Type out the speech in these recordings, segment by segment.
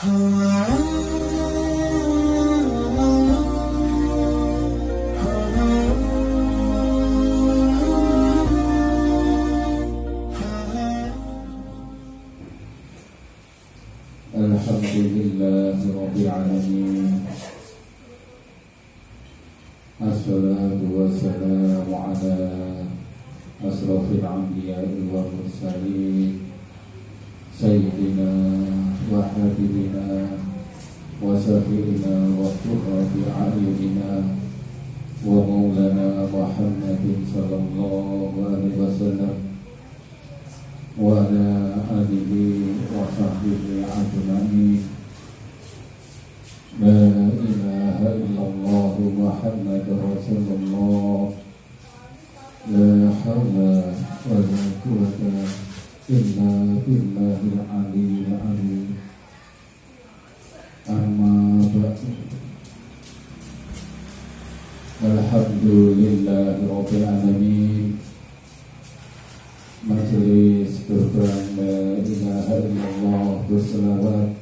Alhamdulillahirabbil alamin. Assalatu wassalamu ala asrofil anbiya'i wal mursalin sayyidina wa habibina wa syafi'ina wa qurrati a'yunina wa maulana Muhammadin sallallahu alaihi wasallam wa ala alihi wa sahbihi ajma'in. La ilaha illallah Muhammadur Rasulullah. La hawla wa la quwwata illa billahil aliyyil azim. Amma ba'du. Alhamdulillahi rabbil alamin. Majelis Quran la ilaha illallah berselawat.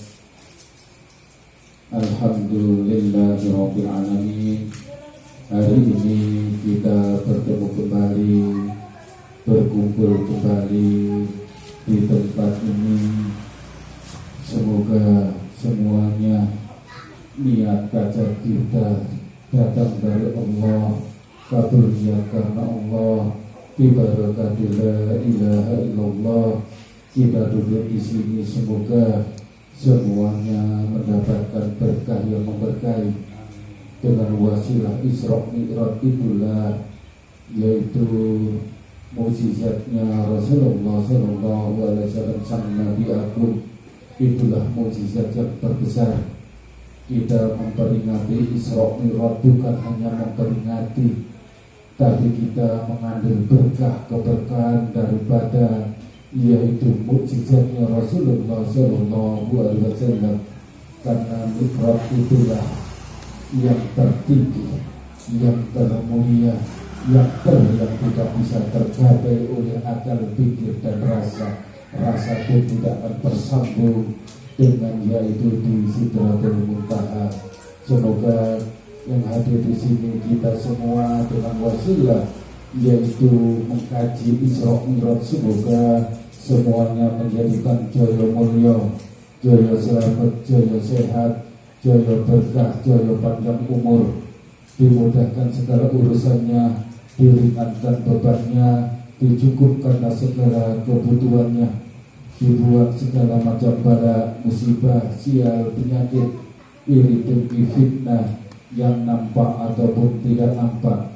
Alhamdulillahi rabbil alamin. Hari ini kita bertemu kembali, berkumpul kembali di tempat ini. Semoga semuanya niat hajat kita datang dari Allah, kabulnya karena Allah, bibarakati la ilaha illallah. Kita duduk di sini, semoga semuanya mendapatkan berkah yang memberkahi dengan wasilah Isra Mi'raj itulah, yaitu mukjizatnya Rasulullah sallallahu alaihi wasallam sang Nabi Agung. Itulah mukjizat yang terbesar. Kita memperingati Isra Mi'raj bukan hanya memperingati, tapi kita mengambil berkah keberkahan daripada yaitu mukjizatnya Rasulullah sallallahu alaihi wasallam. Karena Mi'raj itulah yang tertinggi, yang termulia, yang tidak bisa tercapai oleh akal, pikir dan rasa. Rasa pun tidak akan tersambung dengan yaitu di Sidratul Muntaha. Semoga yang hadir di sini kita semua dengan wasilah yaitu mengkaji Isra Mi'raj, semoga semuanya menjadikan joyo mulya, joyo selamat, joyo sehat, joyo berkah, joyo panjang umur, dimudahkan segala urusannya, diringankan bebannya, dicukupkanlah segala kebutuhannya, dibuat segala macam bala, musibah, sial, penyakit, iri dengki, fitnah yang nampak ataupun tidak nampak,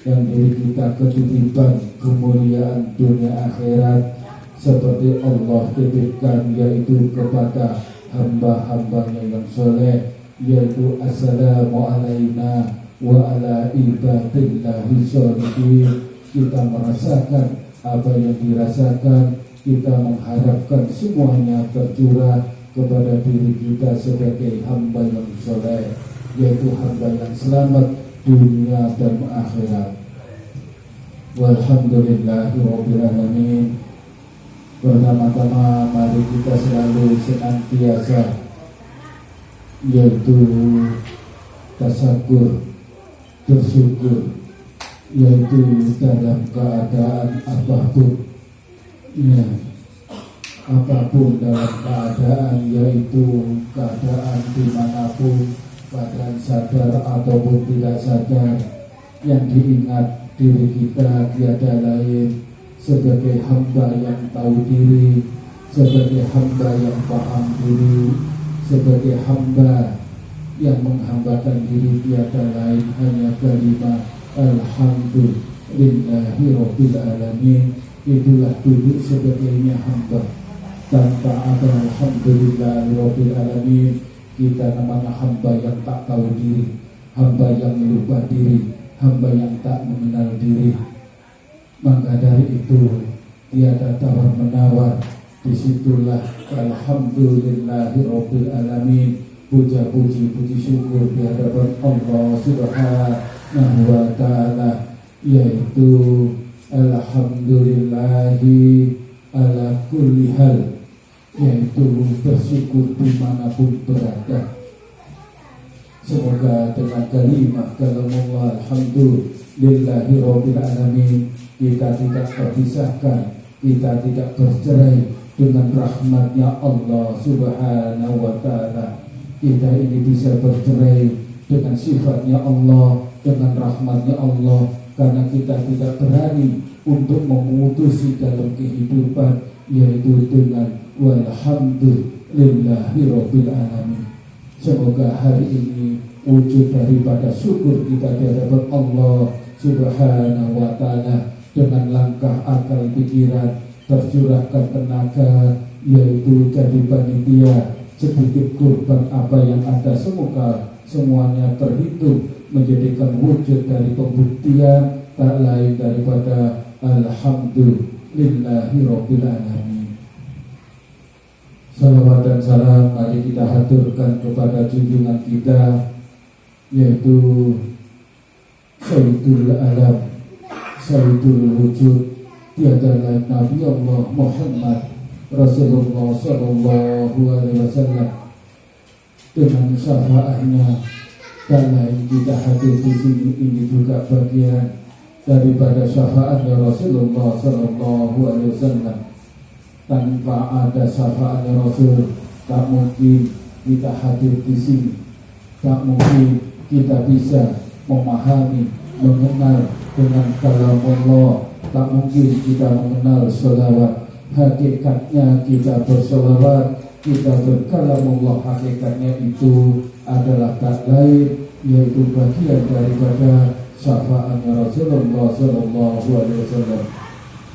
yang diri kita ketitipan kemuliaan dunia akhirat seperti Allah titipkan yaitu kepada hamba-hambanya yang soleh, yaitu assalamu alaina wa ala ibadillahi sholihin. Kita merasakan apa yang dirasakan, kita mengharapkan semuanya tercurah kepada diri kita sebagai hamba yang soleh, yaitu hamba yang selamat dunia dan akhirat. Walhamdulillahi rabbil alamin. Pertama-tama mari kita selalu senantiasa yaitu tasakur, bersyukur, yaitu dalam keadaan apapun, ya, apapun dalam keadaan, yaitu keadaan dimanapun, keadaan sadar ataupun tidak sadar, yang diingat diri kita tiada lain sebagai hamba yang tahu diri, sebagai hamba yang paham diri, sebagai hamba yang menghambakan diri tiada lain hanya kalimat alhamdulillahi rabbil alamin. Itulah duduk sebagainya hamba. Tanpa ada alhamdulillahi rabbil alamin, kita namanya hamba yang tak tahu diri, hamba yang lupa diri, hamba yang tak mengenal diri. Maka dari itu tiada tawar menawar. Disitulah alhamdulillahi rabbil alamin, puja puji syukur di hadapan Allah subhanahu wa ta'ala, yaitu alhamdulillahi ala kulli hal, yaitu bersyukur dimanapun berada. Semoga dengan kalimat kalamullah alhamdulillahi rabbil alamin kita tidak terpisahkan, kita tidak bercerai dengan rahmatnya Allah subhanahu wa ta'ala. Kita ini bisa bercerai dengan sifatnya Allah, dengan rahmatnya Allah, karena kita tidak berani untuk memutusi dalam kehidupan, yaitu dengan walhamdulillahi rabbil alamin. Semoga hari ini wujud daripada syukur kita di hadapan Allah subhanahu wa ta'ala, dengan langkah akal pikiran tercurahkan tenaga, yaitu jadi panitia sedikit kurban apa yang ada, semoga semuanya terhitung menjadikan wujud dari pembuktian tak lain daripada alhamdulillahi rabbil alamin. Salawat dan salam mari kita haturkan kepada junjungan kita, yaitu Sayyidul Alam, Sayyidul Wujud, tiada lain Nabi Allah Muhammad Rasulullah Sallallahu Alaihi Wasallam. Dengan syafaatnya tak lain kita hadir di sini, ini juga bagian daripada syafaatnya Rasulullah Sallallahu Alaihi Wasallam. Tanpa ada syafaatnya Rasul, tak mungkin kita hadir di sini, tak mungkin kita bisa memahami, mengenal dengan kalam Allah, tak mungkin kita mengenal sholawat. Hakikatnya kita bersolawat, kita berkalam Allah, hakikatnya itu adalah tak lain, yaitu bagian daripada syafaatnya Rasulullah Sallallahu Alaihi Wasallam.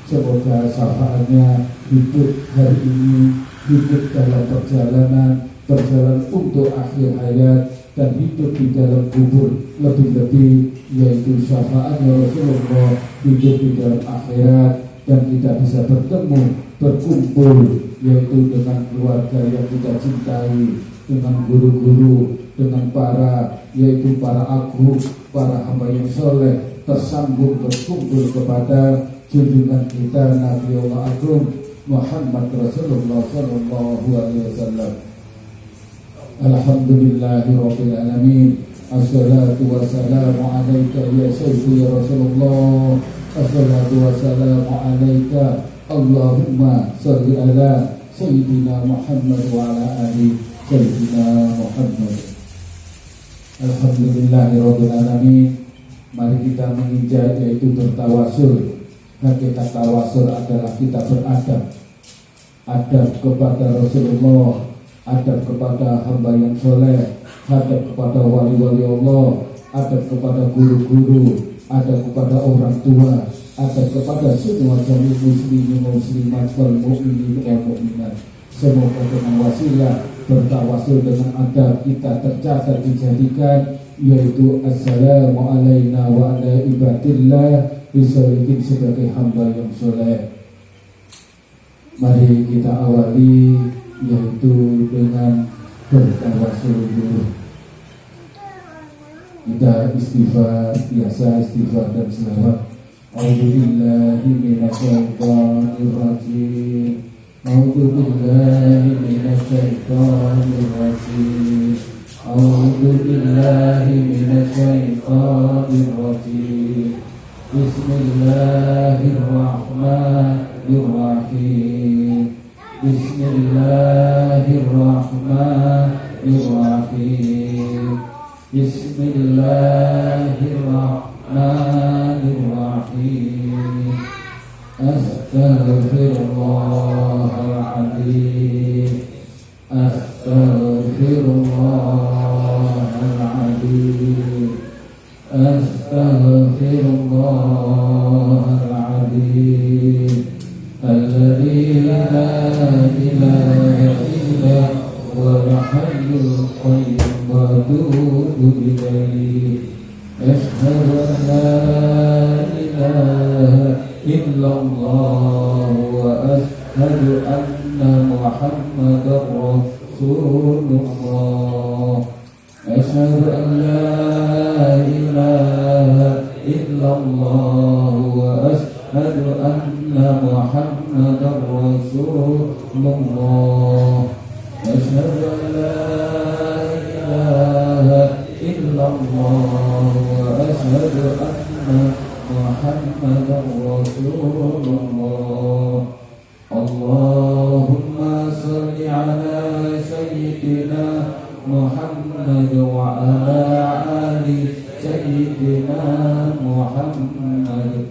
Semoga syafaatnya hidup hari ini, hidup dalam perjalanan untuk akhir hayat, dan hidup di dalam kubur, lebih-lebih yaitu syafaatnya Rasulullah hidup di dalam akhirat, dan kita bisa bertemu, berkumpul, yaitu dengan keluarga yang kita cintai, dengan guru-guru, dengan yaitu para agung, para hamba yang soleh, tersambung berkumpul kepada junjungan kita Nabi Allah Agung Muhammad Rasulullah Sallallahu Alaihi Wasallam. Alhamdulillahi Rabbil Alamin. Assalatu wassalamu alaika ya sayyidi ya Rasulullah. Assalatu wassalamu alaika. Allahumma salli ala Sayyidina Muhammad wa ala ali Sayyidina Muhammad. Alhamdulillahi Rabbil Alamin. Mari kita menginjak, yaitu bertawasul. Hakikat tawasul adalah kita beradab, adab kepada Rasulullah, adab kepada hamba yang soleh, adab kepada wali-wali Allah, adab kepada guru-guru, adab kepada orang tua, adab kepada semua jami muslimin muslimat wal mu'minin wal mu'minat. Semoga dengan wasilah bertawasul dengan adab kita tercatat dijadikan, yaitu assalamu alaina wa ala ibadillah disolikin sebagai hamba yang soleh. Mari kita awali, yaitu dengan bertawasul dulu. Kita istighfar, biasa istighfar dan selawat. A'udzubillahi minasyaitonir rajim. A'udzubillahi minasyaitonir rajim. A'udzubillahi minasyaitonir rajim. Bismillahirrahmanirrahim. Bismillahirrahmanirrahim. Bismillahirrahmanirrahim. Astaghfirullahaladzim. Astaghfirullahaladzim. Astaghfirullahaladzim. Alladzi la ilaha illa huwal hayyul qayyum wa atubu ilaihi. Asyhadu an la ilaha illallah wa asyhadu anna Muhammadar Rasulullah. Asyhadu an la ilaha illallah wa asyhadu anna Muhammadar Muhammadar Rasulullah. Asyhadu an la ilaha illallah wa asyhadu anna Muhammadar Rasulullah. Allahumma salli ala sayyidina Muhammad wa ala ali sayyidina Muhammad.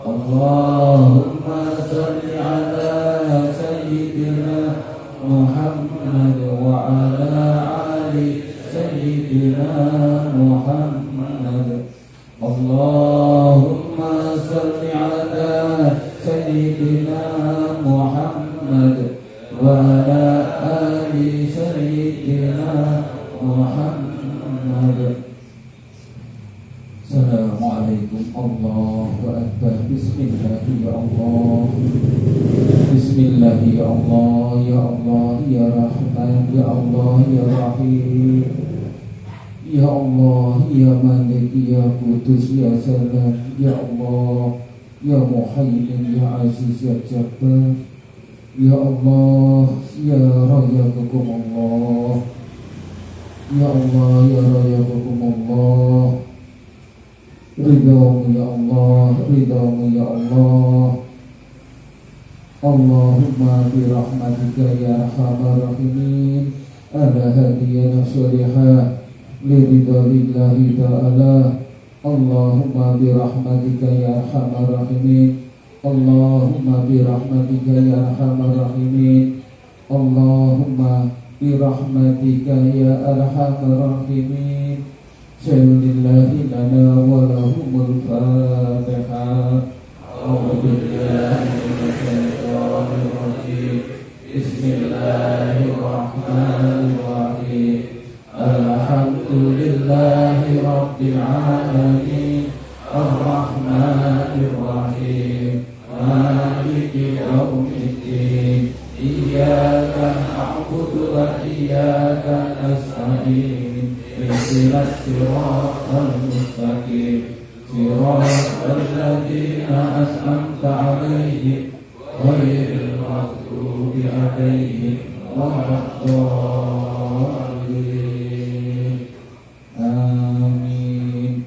Allahumma salli ala sayyidina Muhammad wa ala ali sayyidina Muhammad. Allahumma salli ala sayyidina Muhammad wa ala ali sayyidina Muhammad. Assalamualaikum Allahu Akbar. Bismillahi ya Allah. Bismillahi ya Allah, ya Allah, ya Rahman, ya Allah, ya Rahim. Ya Allah, ya Malik, ya Qudus, ya Salam, ya Allah, ya Muhaimin, ya Aziz, ya Jabbar. Ya Allah, ya Rayakukum Allah. Ya Allah, ya Rayakukum Allah. Ridhamu ya Allah, ridhamu ya Allah. Allahumma bi rahmatika ya arhamar rahimin. Ala hadiyana sholihah liridha'illahi ta'ala. Allahumma bi rahmatika ya arhamar rahimin. Allahumma bi rahmatika ya arhamar rahimin. Allahumma bi rahmatika ya arhamar rahimin. Sallallahu lana wa lahumul Fatihah. A'udzu billahi minasy syaithanir rajim. Bismillahirrahmanirrahim. Alhamdulillahi rabbil alamin. Ar-Rahmanir Rahim. Maliki yaumiddin. Iyyaka na'budu wa iyyaka nasta'in. Ihdinas siratal mustaqim. Siratal ladzina an'amta 'alaihim ghairil maghdubi 'alaihim waladdallin. Amin.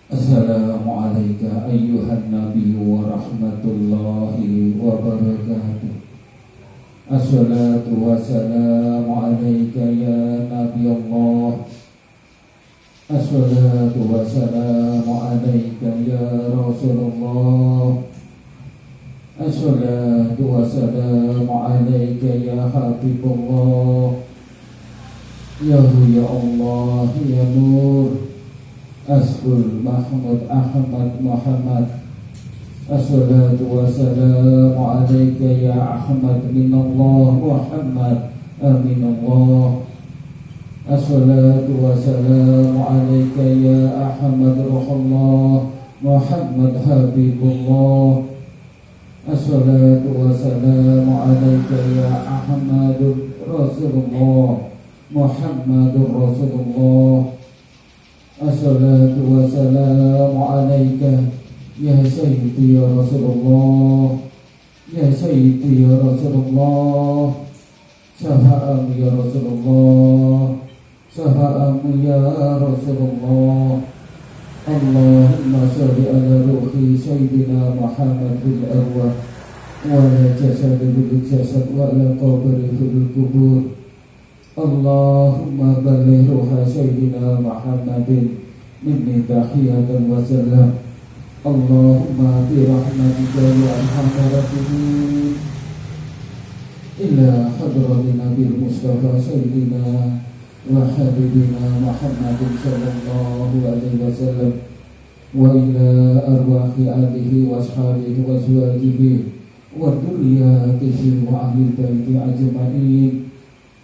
Assalamualaikum ayyuhan nabiyyu wa rahmatullahi wa barakatuh. Assalatu wassalamu alaika ya Nabi Allah. Assalatu wassalamu alaika ya Rasulullah. Assalatu wassalamu alaika ya Habibullah. Ya Allah, ya Nur Asful Mahmud Ahmad Muhammad. Assalatu wassalamu alaika ya Ahmad minallah Muhammad aminallah. Assalatu wassalamu alaika ya Ahmad Ruhullah Muhammad Habibullah. Assalatu wassalamu alaika ya Ahmadur Rasulullah Muhammadur Rasulullah. Assalatu wassalamu alaika ya Sayyidi ya Rasulullah. Ya Sayyidi ya Rasulullah. Syafa'amu ya Rasulullah. Syafa'amu ya Rasulullah. Allahumma salli ala ruhi Sayyidina Muhammad fil arwah wa ala jasad bil jasad wa ala qabri fil kubur. Allahumma balligh ruha Sayyidina Muhammadin minni tahiyatan wa salam. Allahumma bi rahmatika ya arhamar rahimin ila hadrati Nabil Mustafa Sayyidina wa habibina Muhammadin sallallahu alaihi wasallam wa ila arwahi alihi wa ashabihi wa azwajihi wa dhurriyyatihi wa ahli baiti ajma'in.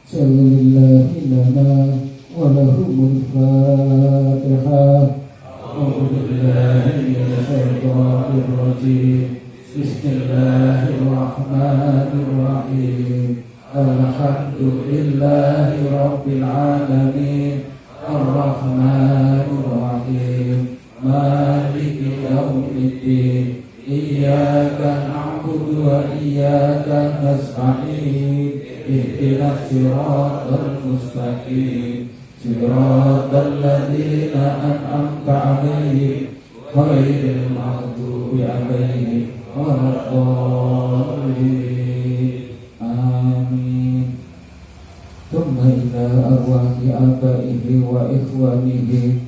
Sallallahu lana wa lahumul Fatihah. A'udzu billahi minasy syaithanir rajim. Bismillahirrahmanirrahim. Alhamdulillahi rabbil alamin. Ar-Rahmanir Rahim. Maliki yaumiddin. iyyaka na'budu wa iyyaka nasta'in ihdinas siratal mustaqim siratal ladzina an'amta 'alaihim ghairil maghdubi 'alaihim waladdallin. Amin. Tsumma ila arwahi abaihi wa ikhwanihi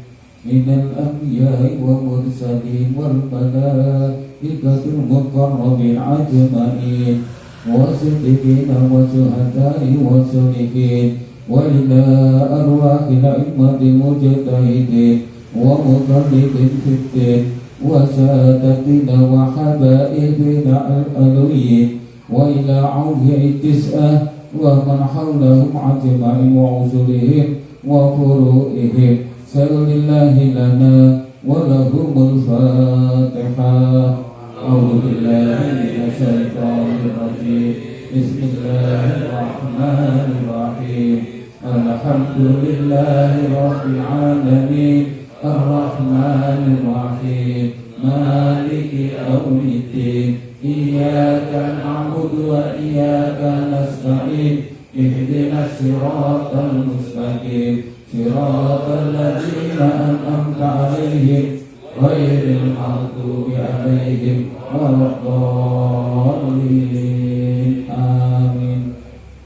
minal anbiya'i wa mursalin wal malaikatil muqarrabin ajma'in wa siddiqina wa syuhada'i wa sholihin wa ila arwahi a'immatil mujtahidin wa muqallidin fiddin wa sadatina wa habaibina al-alawiyyin wa ila awliya'i tis'ah wa man hawlahum ajma'in wa usulihim wa furu'ihim sallillahi lana wa lahumul fatihah. A'udzu billahi minasy syaithanir rajim. Bismillahirrahmanirrahim. Alhamdulillahi rabbil alamin arrahmanir rahim maliki yaumiddin iyyaka na'budu wa iyyaka nasta'in ihdinas siratal mustaqim siratal ladzina an'amta 'alaihim ghairil maghdubi 'alaihim waladdallin. Amin.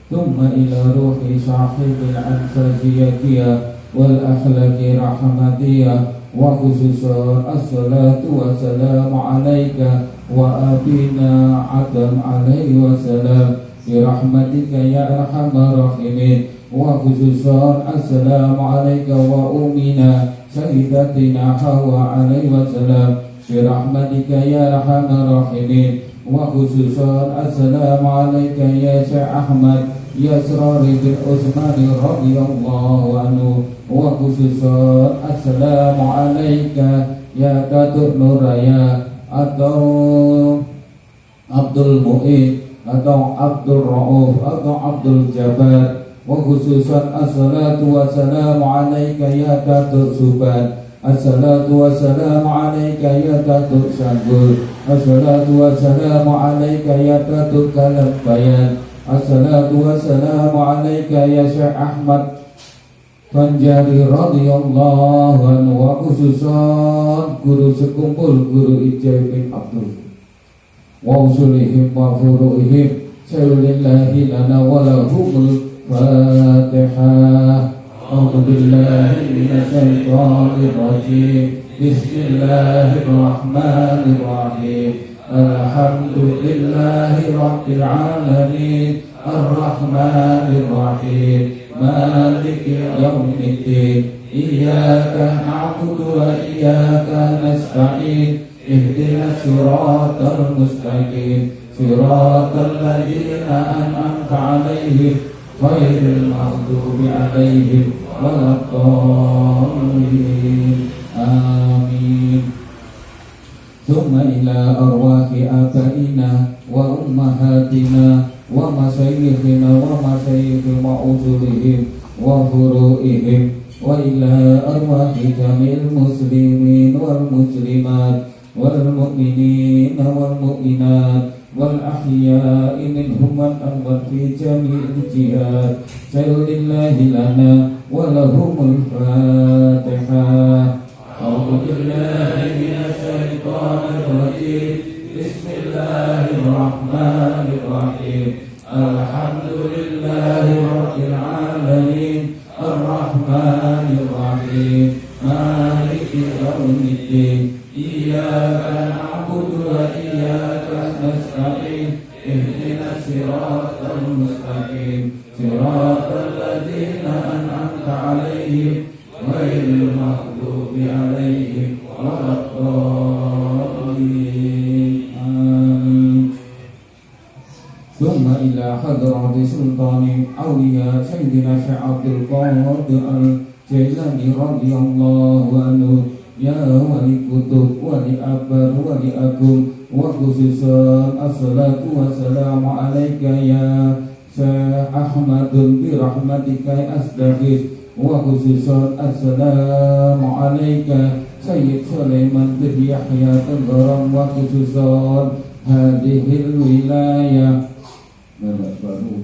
Tsumma ila ruhi sahibil anfasiyatiyah wal akhlaqi rahmatiyah wa khususan assalatu wassalamu alaika wa abina adam alaihi wassalam bi rahmatika ya arhamar rahimin wa khususan assalamu alaika wa umina sayyidatina Hawa alaihi wassalam bi rahmatika ya arhamar rahimin wa khususan assalamu alaika ya Syekh Ahmad Yasrari bin Utsmani radhiyallahu anhu wa khususan assalamu alaika ya Datuk Nuraya atau Abdul Mu'in atau Abdul Rauf atau Abdul Jabbar wa khususan assalatu wassalamu alaika ya Datuk Suban assalatu wassalamu alaika ya Datuk Sanggul assalatu wassalamu alaika ya Datuk Kalam Bayan assalatu wassalamu alaika ya Syekh Ahmad Panjari radhiyallahu anhu wa khususan guru sekumpul guru Ijai bin Abdul wa usulihim wa furu'ihim sayulillahi lana wa lahumul fatihah. A'udzu billahi minasy syaithanir rajim. Bismillahirrahmanirrahim. Alhamdulillahi rabbil alamin arrahmanir rahim maliki yaumiddin iyyaka na'budu wa iyyaka nasta'in ihdinas siratal mustaqim siratal ladzina an'amta 'alaihim ghairil maghdubi 'alaihim waladdallin. Amin. Tsumma ila arwahi abaina wa ummahatina wa masyayikhina wa masyayikhi ma'usulihim wa furu'ihim wa ila arwahi jamil muslimin wal muslimat wal mu'minin wal mu'minat wal ahya'i minhum wal amwat fi jami'il jihad sayyidillahi lana wa lahumul fatihah. A'udzu billahi minasy syaithanir rajim. Bismillahirrahmanirrahim. Alhamdulillahi rabbil alamin arrahmanir rahim maliki yaumiddin iyyaka na'budu wa iyyaka nasta'in ihdinas siratal mustaqim siratal ladzina an'amta 'alaihim ghairil maghdubi 'alaihim waladdallin. Amin. Tsumma ila hadrati sultani awliya sayyidina Syekh Abdul Qadir al-Jailani radhiyallahu anhu ya wali kutub wali abar wali agung wa khususan assalatu wassalamu alaika ya Syekh Ahmadun bi rahmatika asdaghis wa khususan assalamu alaika Sayyid Sulaiman bin Yahya Tenggarang wa khususan hadhil wilayah baru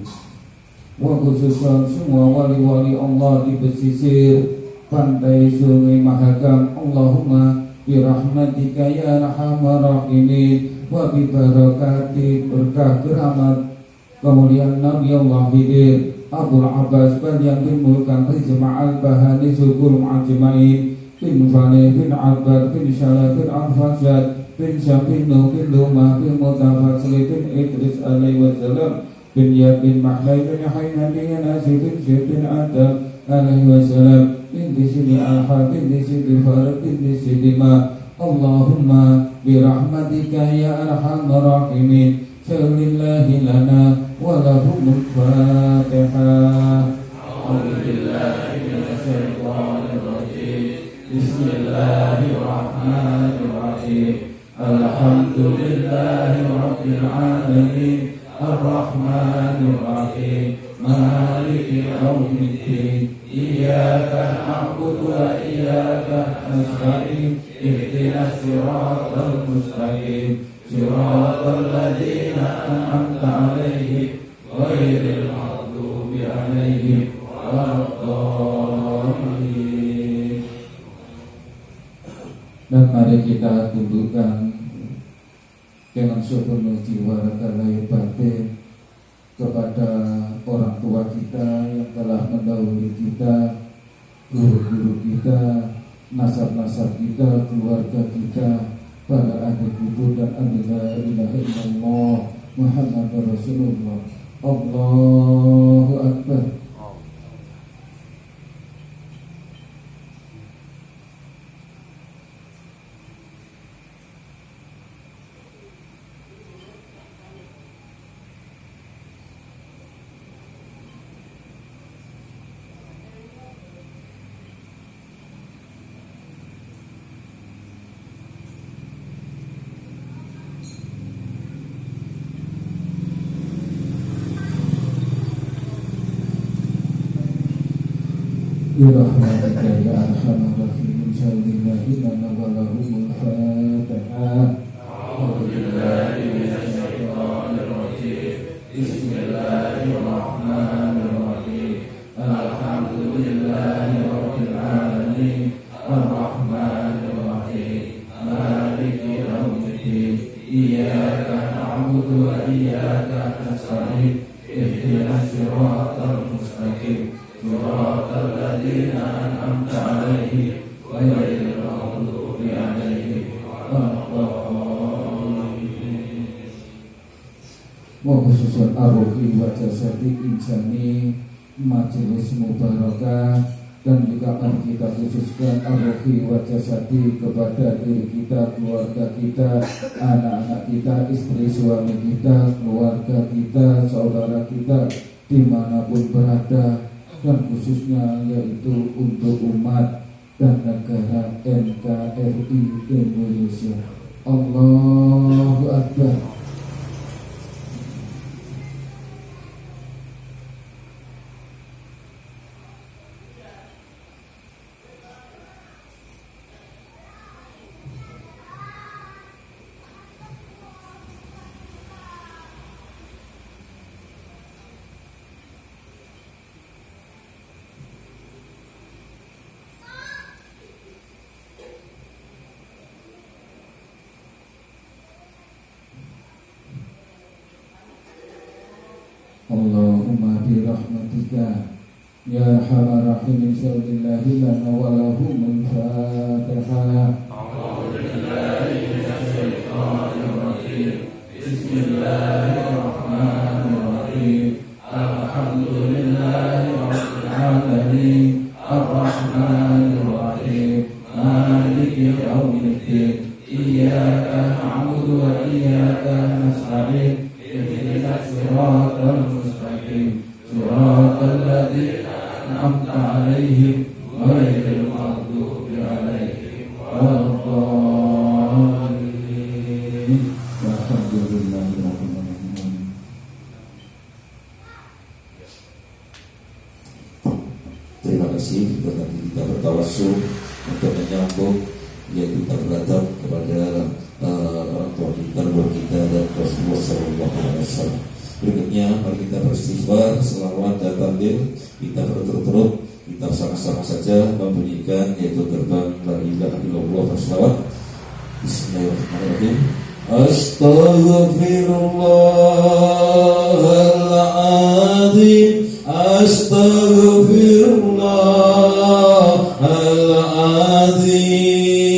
wa khususan semua wali-wali Allah di pesisir pantai Sungai Mahakam. Allahumma birahmatika ya arhamar rahimin wa bi barakati berkah keramat kemuliaan Nabi Allah Khidir Abul Abbas Banyan bin Mulkan Rizma Al-Bahani Sulgul Ajmain bin Fani bin Abbad bin Syala bin Al-Fajad bin Syabin Nuh bin Lumah bin Mutafasli bin Idris alaihi wassalam bin Yad bin Mahlai bin Hayna bin Nasi bin Syed bin Adam alaihi wassalam bin Disini Al-Ha bin Disini Farad bin Disini Ma. Allahumma birahmatika ya arhamar rahimin sallillahi lana wa lahumul fatihah. A'udzubillahi minasyaitonir rajim. Bismillahirrahmanirrahim. Alhamdulillahi rabbil alamin arrahmanir rahim maliki yaumiddin iyyaka na'budu wa iyyaka nasta'in ihdinas siratal mustaqim siratal ladzina an'amta 'alaihim ghairil maghdubi 'alaihim waladdallin. Dan mari kita tundukkan dengan sepenuh jiwa rasa lahir batin kepada orang tua kita yang telah mendahului kita, guru-guru kita, nasab-nasab kita, keluarga kita, para adik ibu dan adik la ilaha illallah Muhammad Rasulullah. Allahu Akbar. Birahmatika ya arhamar rahimin sallillahi lana wa lahumul fatihah. A'udzubillahi minasyaitonir rajim. Bismillahirrahmanirrahim. Alhamdulillahi rabbil alamin arrahmanir rahim maliki yaumiddin iyyaka na'budu wa iyyaka nasta'in ihdinas siratal mustaqim siratal ladzina an'amta 'alaihim ghairil maghdubi 'alaihim waladdallin. Wa khususan aruhi wa jasadi insani majelis mubarakah, dan juga akan kita khususkan aruhi wa jasadi kepada diri kita, keluarga kita, anak-anak kita, istri suami kita, keluarga kita, saudara kita dimanapun berada, dan khususnya yaitu untuk umat dan negara NKRI Indonesia. Allahu Akbar. Allahumma birahmatika ya arhamar rahimin sallillahi lana wa lahumul fatihah. A'udzubillahi minasyaitonir rajim. Bismillahirrahmanirrahim. Alhamdulillahi rabbil alamin arrahmanir rahim maliki yaumiddin iyyaka na'budu wa iyyaka nasta'in ihdinas siratal mustaqim siratal ladzina an'amta 'alaihim ghairil maghdubi 'alaihim waladdallin. Alhamdulillahirabbil. Terima kasih. Nanti kita bertawassul untuk menyambung yaitu kita beradab kepada orang tua kita, guru kita, dan Rasulullah SAW. Berikutnya mari kita beristighfar, selawat dan tahlil. Kita berturut-turut, kita sama-sama saja membunyikan yaitu gerbang la ilaha illallah berselawat. Bismillahirrahmanirrahim. Astaghfirullahaladzim, astaghfirullahaladzim, astaghfirullahaladzim,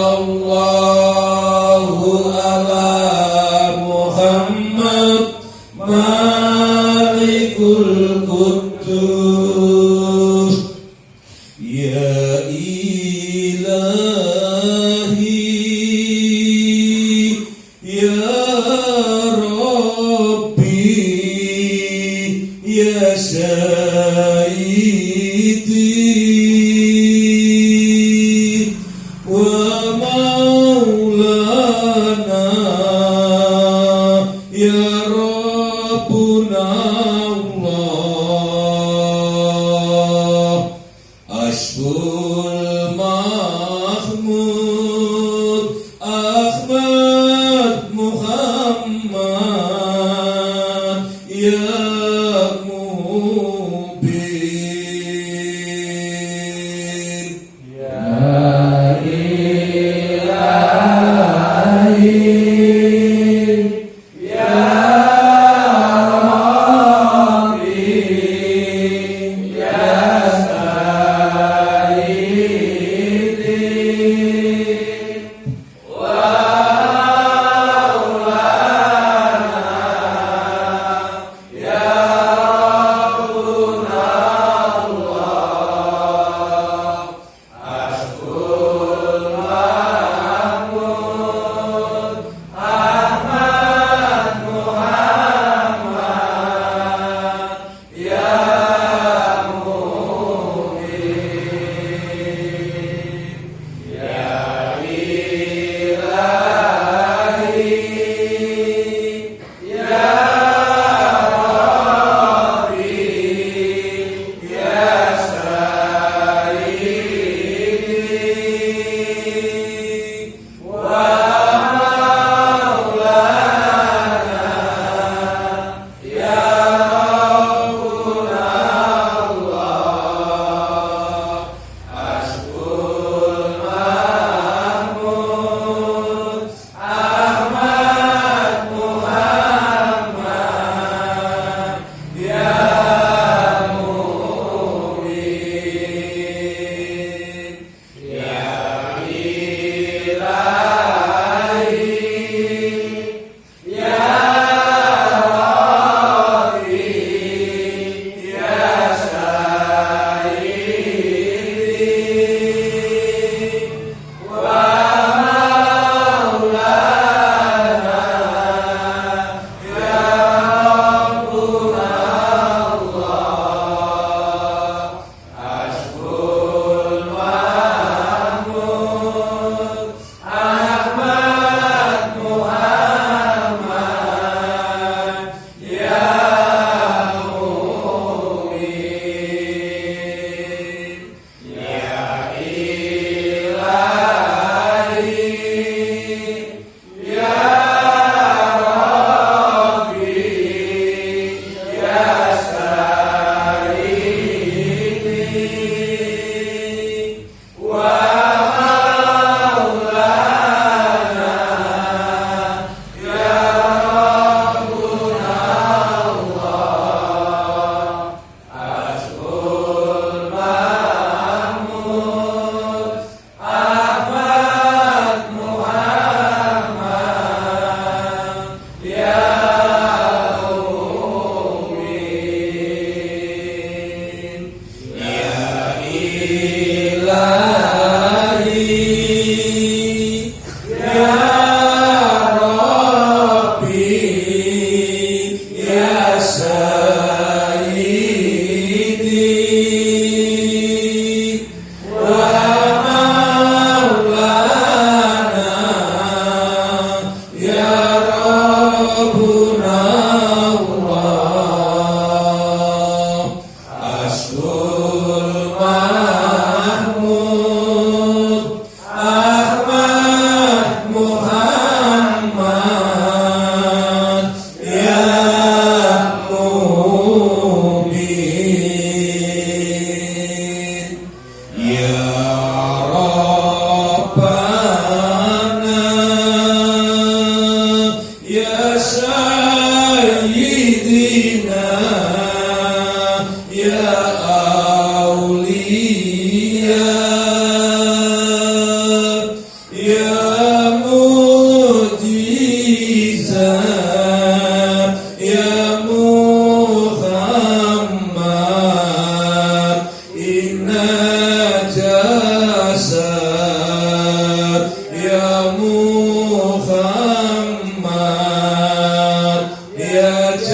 Sallallahu ala Muhammad Malikul Quddus. Ya Ya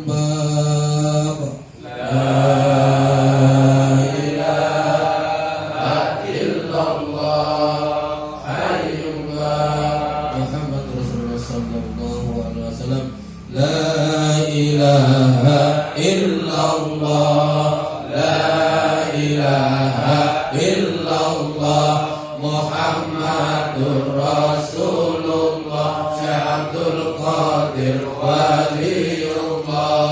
bab. Muhammad Rasulullah sallallahu alaihi wasallam. La ilaha illallah, la ilaha illallah, Muhammadur Rasulullah, Syekh Abdul Qadir Waliullah.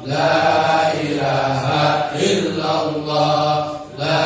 La ilaha illallah, la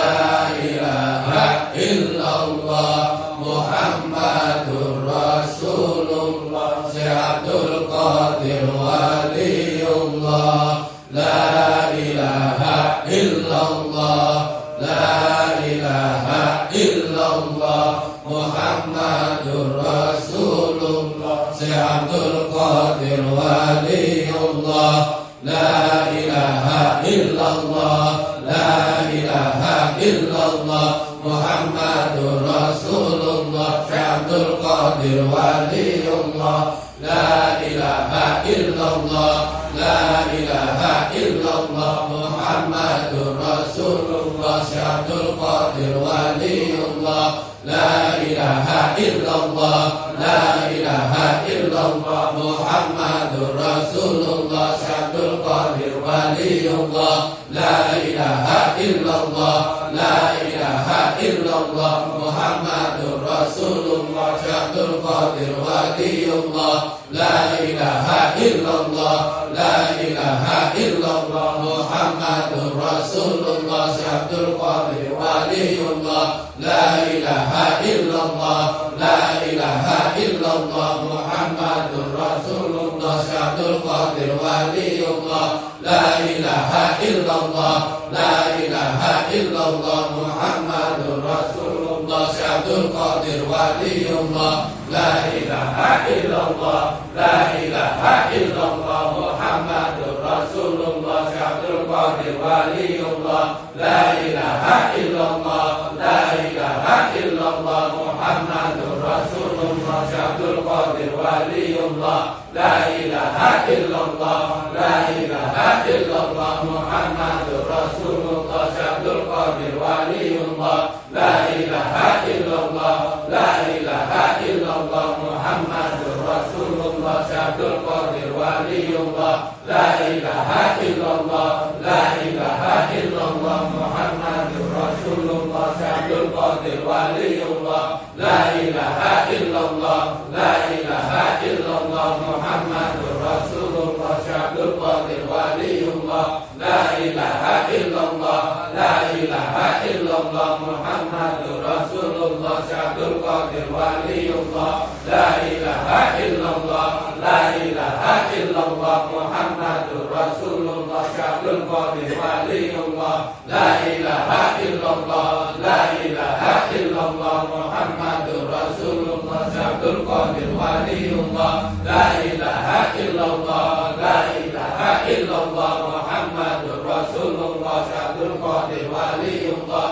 ilaha illallah, Muhammadur Rasulullah, Syekh Abdul Qadir Waliullah. La ilaha illallah, la ilaha illallah, Muhammadur Rasulullah, Syekh Abdul Qadir Waliullah. La ilaha illallah, la ilaha illallah, Muhammadur Rasulullah, Syekh Abdul Qadir Waliullah. La ilaha illallah, la ilaha illallah, Muhammadur Rasulullah, Syekh Abdul Qadir Waliullah. La ilaha illallah, la ilaha illallah, Muhammadur Rasulullah, Syekh Abdul Qadir Waliullah. La ilaha illallah, la ilaha illallah, Muhammadur Rasulullah, Syekh Abdul Qadir Waliullah. La ilaha illallah, la ilaha illallah, Muhammadur Rasulullah, Syekh Abdul Qadir Waliullah. La ilaha illallah, la ilaha illallah, Muhammadur Rasulullah, Syekh Abdul Qadir Waliullah. La ilaha illallah, la ilaha illallah, Muhammadur Rasulullah, Syekh Abdul Qadir Waliullah. La ilaha illallah, la ilaha illallah, Muhammadur Rasulullah, Syekh Abdul Qadir Waliullah. La ilaha illallah, la ilaha illallah, Muhammadur Rasulullah, Syekh Abdul Qadir Waliullah. La ilaha illallah, la ilaha illallah, Muhammadur Rasulullah, Syekh Abdul Qadir Waliullah. La ilaha illallah, la ilaha illallah, Muhammadur Rasulullah, Syekh Abdul Qadir Waliullah. La ilaha illallah, la ilaha illallah, Muhammadur Rasulullah, Syekh Abdul Qadir Waliullah. La ilaha illallah, la ilaha illallah, Muhammadur Rasulullah, Syekh Abdul Qadir Waliullah. La ilaha illallah, la ilaha illallah, Muhammadur Rasulullah, Syekh Abdul Qadir Waliullah. La ilaha illallah, la ilaha illallah, Muhammadur Rasulullah, Syekh Abdul Qadir Waliullah. La ilaha illallah, la ilaha illallah, Muhammadur Rasulullah, Syekh Abdul Qadir Waliullah. La ilaha illallah, la ilaha illallah, Muhammadur Rasulullah, Syekh Abdul Qadir Waliullah.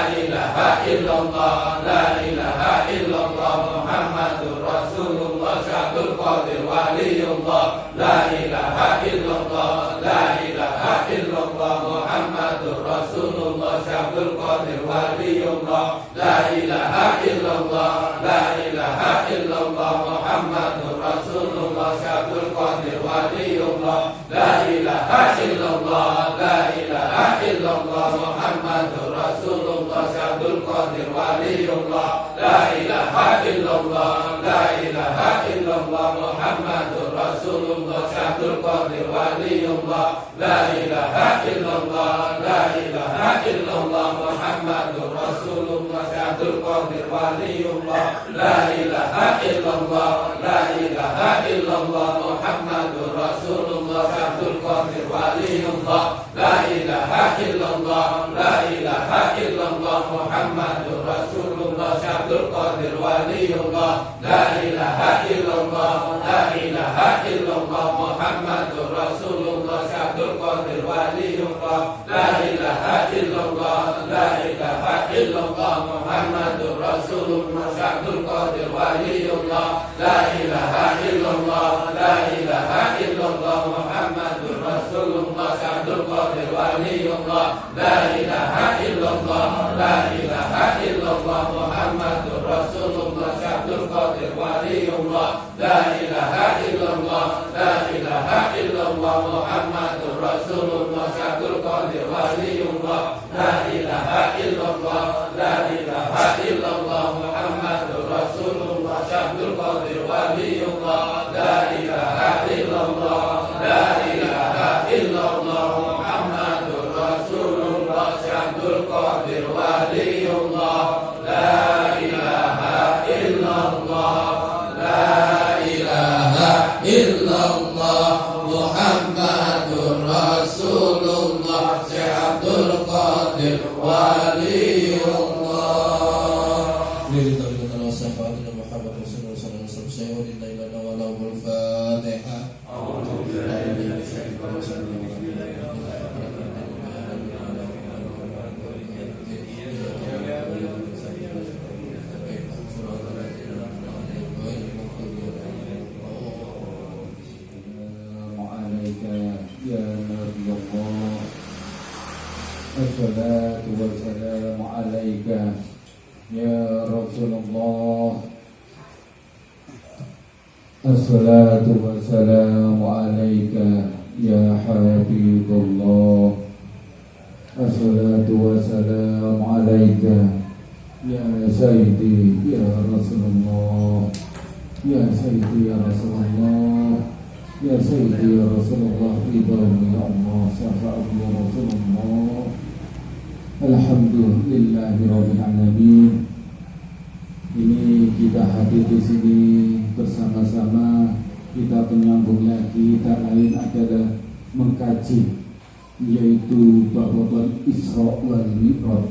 La ilaha illallah, la ilaha illallah, Muhammadur Rasulullah, Syekh Abdul Qadir Waliullah. La ilaha illallah, la ilaha illallah, Muhammadur Rasulullah, Syekh Abdul Qadir Waliullah. La ilaha illallah, la ilaha illallah, Muhammadur Rasulullah, Syekh Abdul Qadir Waliullah. La ilaha illallah, la ilaha illallah, Muhammadur Rasulullah, Syekh Abdul Qadir Waliullah. La ilaha illallah, la ilaha illallah, Muhammadur Rasulullah, Syekh Abdul Qadir Waliullah. La ilaha illallah, la ilaha illallah, Muhammadur Rasulullah, Syekh Abdul Qadir Waliullah. La ilaha illallah, la ilaha illallah, Muhammadur Rasulullah, Syekh Abdul Qadir Waliullah. La ilaha illallah, la ilaha illallah, Muhammadur Rasulullah, Syekh Abdul Qadir Waliullah. La ilaha illallah, la ilaha illallah, Muhammadur Rasulullah, Syekh Abdul Qadir Waliullah. La ilaha illallah, la ilaha illallah, Muhammadur Rasulullah, Syekh Abdul Qadir Waliullah. La ilaha illallah, la ilaha illallah, Muhammadur waliyullah, la ilaha illallah, la ilaha illallah, Muhammadur Rasulullah, Syabdul Qadir waliyullah, la ilaha illallah, la ilaha illallah, Muhammadur Rasulullah, Syabdul Qadir waliyullah, la ilaha illallah, la ilaha illallah, Muhammadur Rasulullah, Syabdul Qadir waliyullah, la ilaha illallah, la ilaha illallah, Muhammadur Rasulullah, Syabdul Qadir waliyullah, la ilaha illallah, la ilaha illallah, Muhammadur Rasulullah, Syabdul Qadir waliyullah. Assalatu wassalamu alaika ya Rasulullah. Assalatu wassalamu alaika ya Habibullah. Assalatu wassalamu alaika ya Sayyidi ya Rasulullah. Ya Sayyidi ya Rasulullah. Ya Sayyidi ya Rasulullah, ridhamu ya Allah, syafa'atu ya Rasulullah. Alhamdulillahirabbil alamin. Ini kita hadir di sini bersama-sama, kita menyambung lagi, tak lain adalah mengkaji, yaitu bab Isra wal Mi'raj.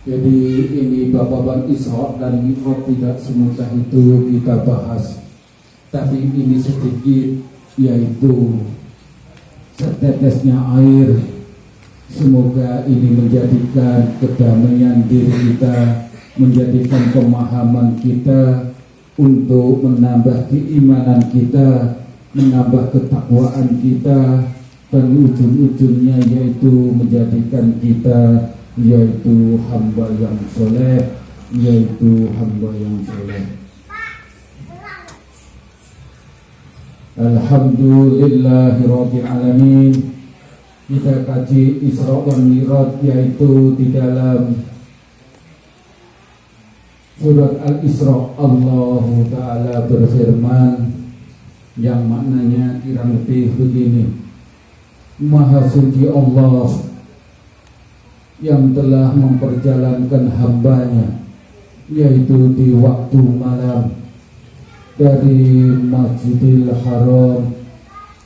Jadi ini bab Isra dan Mi'raj tidak semudah itu kita bahas, tapi ini sedikit, yaitu setetesnya air. Semoga ini menjadikan kedamaian diri kita, menjadikan pemahaman kita untuk menambah keimanan kita, menambah ketakwaan kita, dan ujung-ujungnya yaitu menjadikan kita yaitu hamba yang soleh, yaitu hamba yang soleh. Alhamdulillahirabbil alamin. Kita kaji Isra wal Mi'raj, yaitu di dalam surat Al-Isra. Allah Ta'ala berfirman yang maknanya kurang lebih begini: Maha suci Allah yang telah memperjalankan hambanya, yaitu di waktu malam, dari Masjidil Haram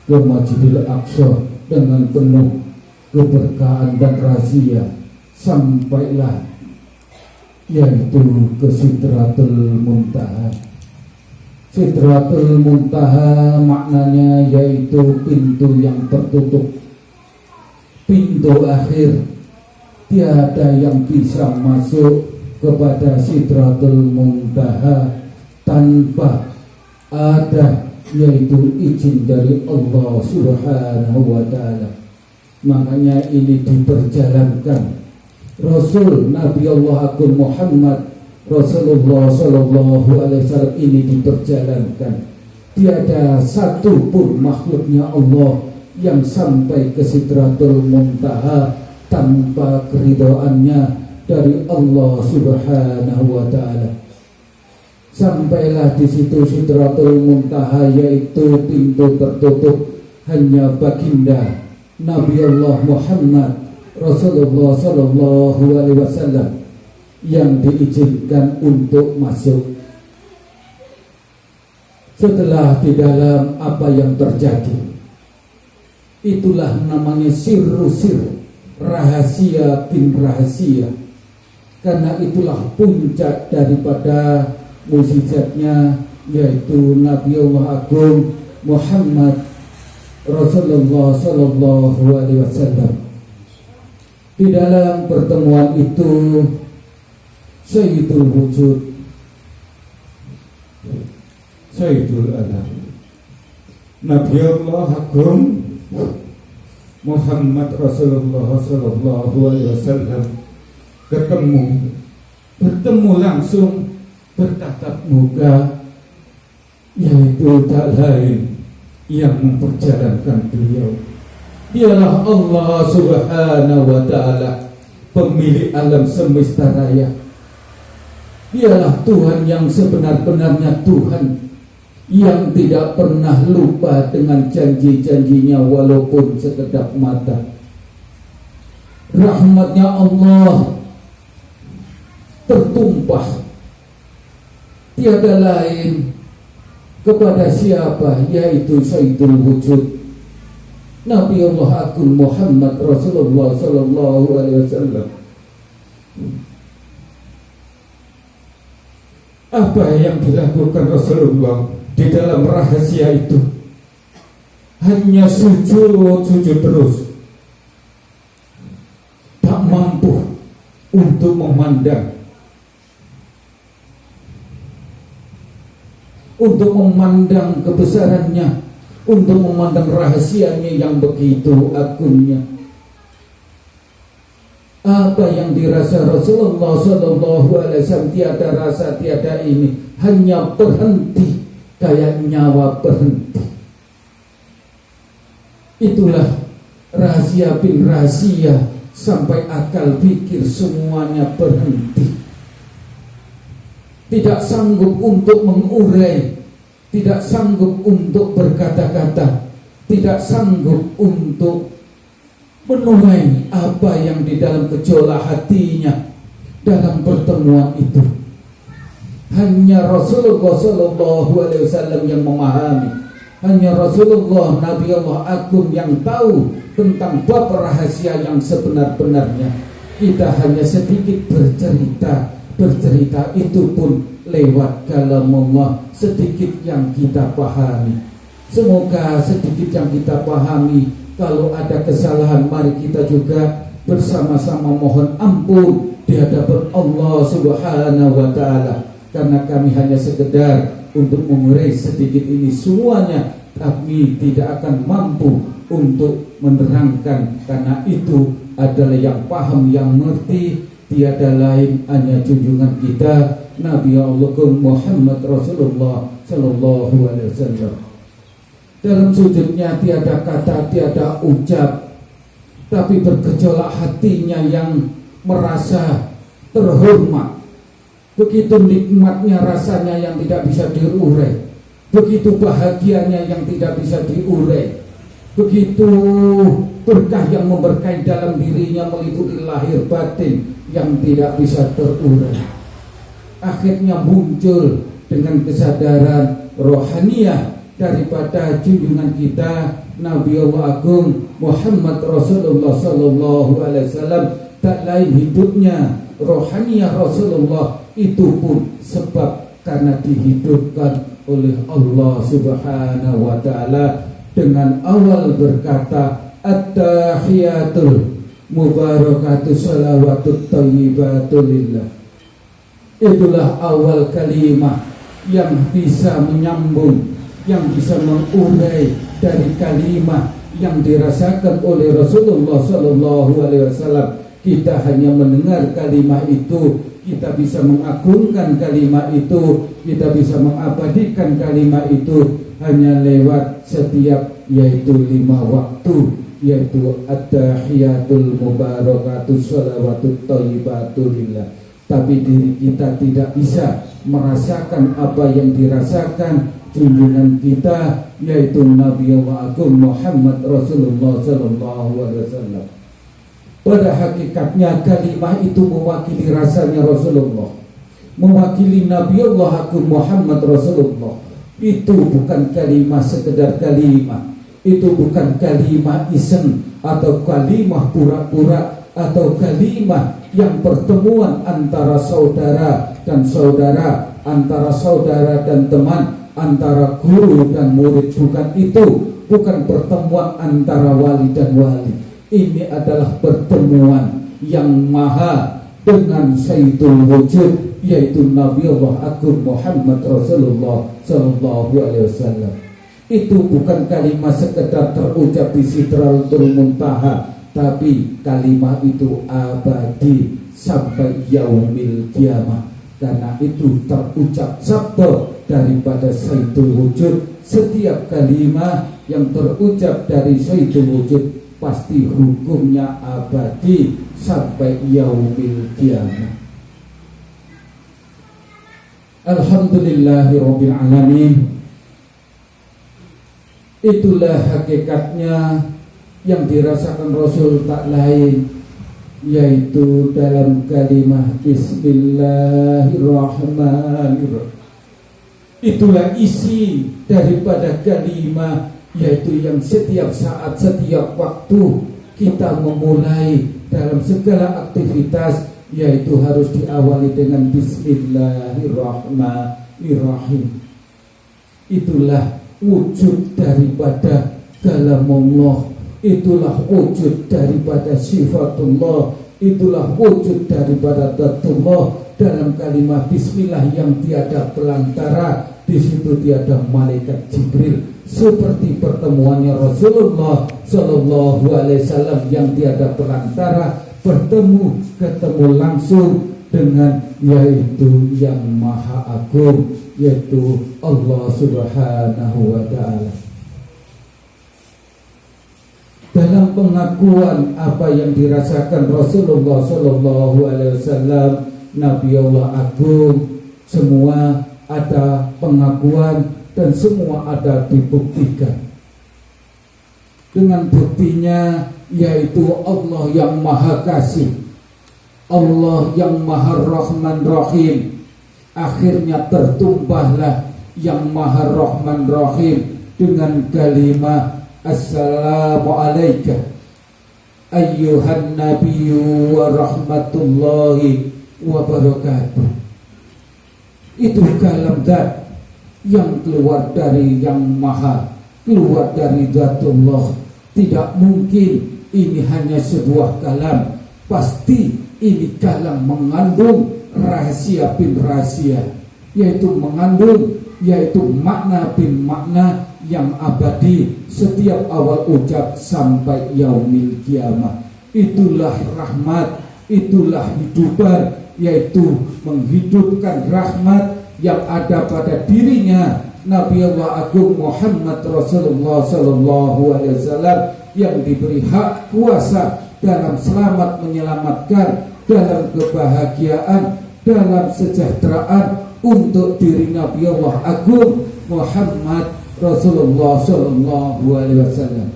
ke Masjidil Aqsa dengan penuh keberkahan dan rahasia, sampailah yaitu ke Sidratul Muntaha. Sidratul Muntaha maknanya yaitu pintu yang tertutup, pintu akhir. Tiada yang bisa masuk kepada Sidratul Muntaha tanpa ada yaitu izin dari Allah Subhanahu wa Ta'ala. Makanya ini diperjalankan Rasul Nabi Allah Agung Muhammad Rasulullah Sallallahu Alaihi Wasallam ini diperjalankan. Tiada satu pun makhluknya Allah yang sampai ke Sidratul Muntaha tanpa keridhaannya dari Allah Subhanahu wa Ta'ala. Sampailah di situ Sidratul Muntaha, yaitu pintu tertutup hanya baginda Nabi Allah Muhammad Rasulullah Sallallahu Alaihi Wasallam yang diizinkan untuk masuk. Setelah di dalam apa yang terjadi, itulah namanya sir-sir, rahasia bin rahasia. Karena itulah puncak daripada mukjizatnya, yaitu Nabi Allah Agung Muhammad Rasulullah Sallallahu Alaihi Wasallam. Di dalam pertemuan itu, Sayyidul Wujud, Sayyidul Alam, Nabi Allah Agung Muhammad Rasulullah Sallallahu Alaihi Wasallam bertemu langsung bertatap muka, yaitu tak lain yang memperjalankan beliau. Dialah Allah Subhanahu wa Ta'ala, pemilik alam semesta raya. Dialah Tuhan yang sebenar-benarnya Tuhan, yang tidak pernah lupa dengan janji-janjinya walaupun sekedap mata. Rahmatnya Allah tertumpah, tiada lain kepada siapa, yaitu Sayyidul Wujud, Nabi Allah Agung Muhammad Rasulullah Sallallahu Alaihi Wasallam. Apa yang dilakukan Rasulullah di dalam rahasia itu? Hanya sujud terus, tak mampu untuk memandang kebesarannya, untuk memandang rahasianya yang begitu agungnya. Apa yang dirasa Rasulullah Sallallahu Alaihi Wasallam, tiada rasa, tiada ini, hanya berhenti kayak nyawa berhenti. Itulah rahasia bin rahasia, sampai akal pikir semuanya berhenti. Tidak sanggup untuk mengurai, tidak sanggup untuk berkata-kata, tidak sanggup untuk menuai apa yang di dalam gejolak hatinya dalam pertemuan itu. Hanya Rasulullah Sallallahu Alaihi Wasallam yang memahami, hanya Rasulullah Nabi Allah Agung yang tahu tentang bab rahasia yang sebenar-benarnya. Kita hanya sedikit bercerita itu pun lewat kalam Allah, sedikit yang kita pahami. Semoga sedikit yang kita pahami. Kalau ada kesalahan, mari kita juga bersama-sama mohon ampun di hadapan Allah Subhanahu wa Ta'ala, karena kami hanya sekedar untuk mengurai sedikit ini semuanya, tapi tidak akan mampu untuk menerangkan, karena itu adalah yang paham, yang mengerti tiada lain hanya junjungan kita Nabi Allah Muhammad Rasulullah Sallallahu Alaihi Wasallam. Dalam sujudnya tiada kata, tiada ucap, tapi bergejolak hatinya yang merasa terhormat. Begitu nikmatnya rasanya yang tidak bisa diurai, begitu bahagianya yang tidak bisa diurai, begitu berkah yang memberkahi dalam dirinya meliputi lahir batin yang tidak bisa terurai. Akhirnya muncul dengan kesadaran rohaniah daripada junjungan kita Nabi Allah Agung Muhammad Rasulullah Sallallahu Alaihi Wasallam. Tak lain hidupnya rohaniah Rasulullah itu pun sebab karena dihidupkan oleh Allah Subhanahu wa Ta'ala dengan awal berkata at-tahiyatul mubarakatuh salawatut thayyibatu lillah. Itulah awal kalimat yang bisa menyambung, yang bisa mengurai dari kalimat yang dirasakan oleh Rasulullah Sallallahu Alaihi Wasallam. Kita hanya mendengar kalimat itu, kita bisa mengagungkan kalimat itu, kita bisa mengabadikan kalimat itu hanya lewat setiap, yaitu 5 waktu, yaitu at-tahiyatul mubarakatuh shalawatut thayyibatu lillah. Tapi diri kita tidak bisa merasakan apa yang dirasakan junjungan kita, yaitu Nabi Allah Agung Muhammad Rasulullah Sallallahu Alaihi Wasallam. Pada hakikatnya kalimat itu mewakili rasanya Rasulullah, mewakili Nabi Allah Agung Muhammad Rasulullah. Itu bukan kalimat sekedar kalimat, itu bukan kalimat iseng atau kalimat pura-pura, atau kalimat yang pertemuan antara saudara dan saudara, antara saudara dan teman, antara guru dan murid. Bukan itu, bukan pertemuan antara wali dan wali. Ini adalah pertemuan yang maha dengan Sayyidul Wujud, yaitu Nabi Allah Agung Muhammad Rasulullah Sallallahu Alaihi Wasallam. Itu bukan kalimat sekedar terucap di Sidratul Muntaha, tapi kalimat itu abadi sampai yaumil kiamah. Karena itu terucap sabda daripada Sayyidul Wujud. Setiap kalimat yang terucap dari Sayyidul Wujud pasti hukumnya abadi sampai yaumil kiamah. Alhamdulillahirabbil alamin. Itulah hakikatnya yang dirasakan Rasul tak lain, yaitu dalam kalimat Bismillahirrahmanirrahim. Itulah isi daripada kalimat, yaitu yang setiap saat, setiap waktu kita memulai dalam segala aktivitas, yaitu harus diawali dengan Bismillahirrahmanirrahim. Itulah wujud daripada kalamullah, itulah wujud daripada sifatullah, itulah wujud daripada dzatullah. Dalam kalimat bismillah yang tiada pelantara, di situ tiada malaikat Jibril, seperti pertemuannya Rasulullah Sallallahu Alaihi Wasallam yang tiada pelantara, ketemu langsung dengan yaitu yang maha agung, yaitu Allah Subhanahu wa Ta'ala. Dalam pengakuan apa yang dirasakan Rasulullah Sallallahu Alaihi Wasallam, Nabi Allah agung, semua ada pengakuan dan semua ada dibuktikan. Dengan buktinya yaitu Allah yang maha kasih, Allah yang maha rahman rahim. Akhirnya tertumpahlah yang maha rahman rahim dengan kalimat Assalamualaikum ayyuhan nabiyyu wa rahmatullahi wa barakatuh. Itu kalam zat yang keluar dari yang maha, keluar dari Dzatullah. Tidak mungkin ini hanya sebuah kalam, pasti ini kalam mengandung rahasia bin rahasia, yaitu mengandung makna bin makna yang abadi setiap awal ucap sampai yaumil kiamah. Itulah rahmat, itulah hidupan, yaitu menghidupkan rahmat yang ada pada dirinya Nabi Allah Agung Muhammad Rasulullah Sallallahu Alaihi Wasallam, yang diberi hak kuasa dalam selamat menyelamatkan, dalam kebahagiaan, dalam sejahteraan untuk diri Nabi Allah Agung Muhammad Rasulullah Sallallahu Alaihi Wasallam.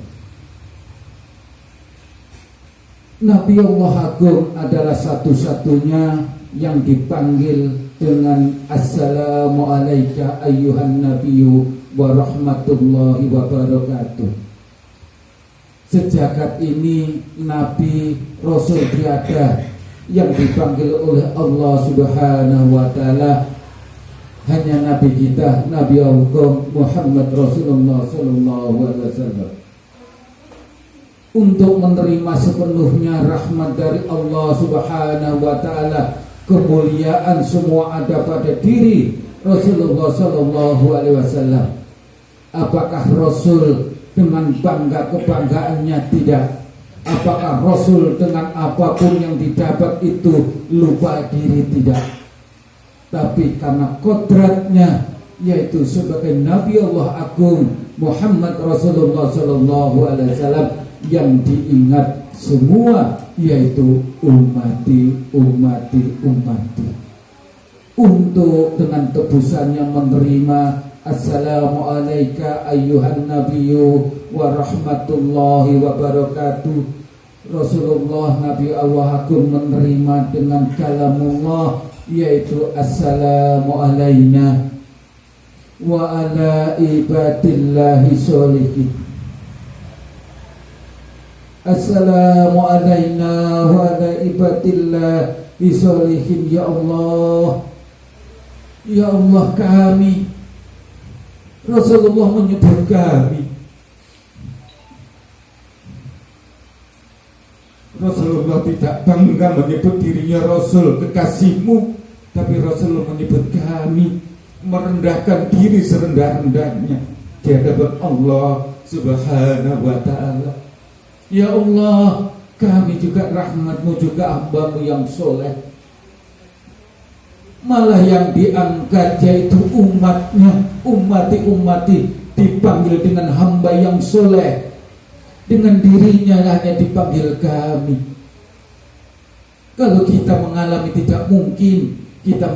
Nabi Allah Agung adalah satu-satunya yang dipanggil dengan Assalamualaikum ayyuhan nabiyyu wa rahmatullahi wa barakatuh. Sejagat ini Nabi Rasul tiada yang dipanggil oleh Allah Subhanahu wa Ta'ala. Hanya Nabi kita, Nabi Allah Muhammad Rasulullah Sallallahu Alaihi Wasallam, untuk menerima sepenuhnya rahmat dari Allah Subhanahu wa Ta'ala. Kemuliaan semua ada pada diri Rasulullah Sallallahu Alaihi Wasallam. Apakah Rasul dengan bangga kebanggaannya? Tidak. Apakah Rasul dengan apapun yang didapat itu lupa diri? Tidak. Tapi karena kodratnya, yaitu sebagai Nabi Allah Agung Muhammad Rasulullah Sallallahu Alaihi Wasallam, yang diingat semua, yaitu ummati. Untuk dengan tebusannya menerima Assalamualaikum ayyuhan nabiyyu wa rahmatullahi wa barakatuh. Rasulullah Nabi Allah Agung menerima dengan kalamullah, yaitu Assalamu alayna wa ala ibadillahi sholihin. Assalamu alayna wa ala ibadillahi sholihin. Ya Allah, ya Allah kami. Rasulullah menyebut kami. Rasulullah tidak bangga menyebut dirinya Rasul kekasihmu, tapi Rasulullah menyebut kami, merendahkan diri serendah-rendahnya. di hadapan Allah Subhanahu wa ta'ala. Ya Allah, kami juga rahmat-Mu, juga hamba-Mu yang soleh. Malah yang diangkat yaitu umatnya, umati dipanggil dengan hamba yang soleh. Dengan dirinya hanya dipanggil kami. Kalau kita mengalami tidak mungkin kita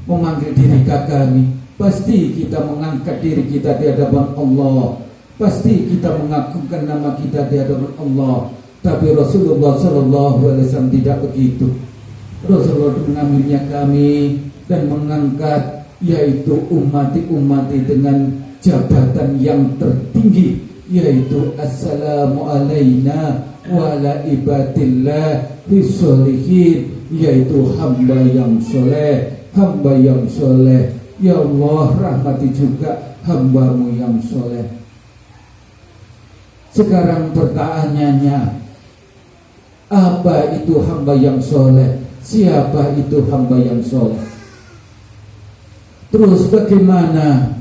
memanggil diri kami, pasti kita mengangkat diri kita di hadapan Allah, pasti kita mengagungkan nama kita di hadapan Allah. Tapi Rasulullah SAW tidak begitu. Rasulullah mengambilnya kami dan mengangkat yaitu umati dengan jabatan yang tertinggi, yaitu assalamu alaina wa ala ibadillah bisolihin, yaitu hamba yang soleh. Ya Allah, rahmati juga hamba-Mu yang soleh. Sekarang pertanyaannya, apa itu hamba yang soleh? Siapa itu hamba yang soleh? Terus bagaimana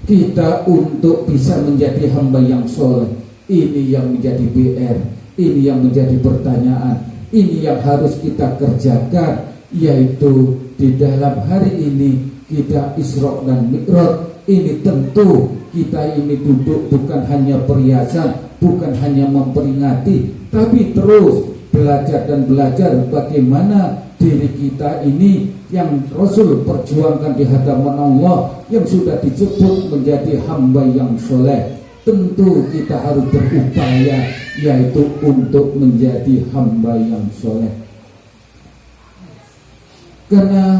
kita untuk bisa menjadi hamba yang soleh? Ini yang menjadi PR, ini yang menjadi pertanyaan, ini yang harus kita kerjakan, yaitu di dalam hari ini kita Isra dan Mi'raj. Ini tentu kita ini duduk bukan hanya perhiasan, bukan hanya memperingati, tapi terus belajar bagaimana diri kita ini yang Rasul perjuangkan di hadapan Allah, yang sudah disebut menjadi hamba yang soleh. Tentu kita harus berupaya, yaitu untuk menjadi hamba yang soleh. Karena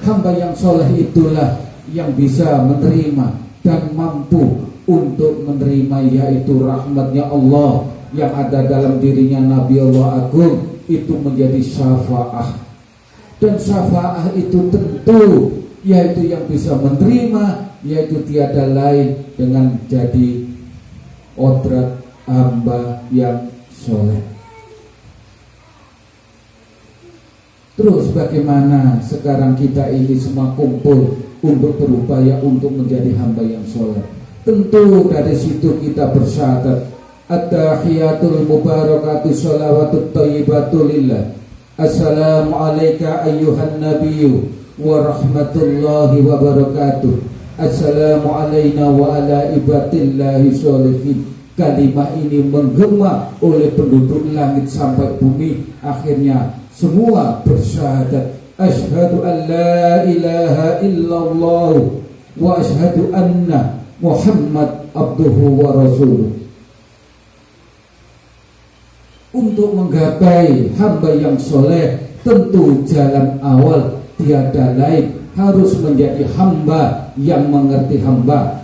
hamba yang soleh itulah yang bisa menerima dan mampu untuk menerima, yaitu rahmatnya Allah yang ada dalam dirinya Nabi Allah Agung, itu menjadi syafa'ah. Dan syafa'ah itu tentu yaitu yang bisa menerima, yaitu tiada lain dengan jadi odrat hamba yang soleh. Terus bagaimana sekarang kita ini semua kumpul untuk berupaya untuk menjadi hamba yang soleh? Tentu dari situ kita bersyahadat, at-tahiyatul mubarakatuh sholawatut thayyibatu lillah. Assalamu alayka ayyuhan nabiyyu wa rahmatullahi wa barakatuh. Assalamu alayna wa ala ibadillahi sholihin. Kalimat ini menggema oleh penduduk langit sampai bumi. Akhirnya semua bersyahadat, asyhadu an la ilaha illallah wa asyhadu anna Muhammad abduhu wa rasuluh. Untuk menggapai hamba yang soleh, tentu jalan awal tiada lain, harus menjadi hamba yang mengerti hamba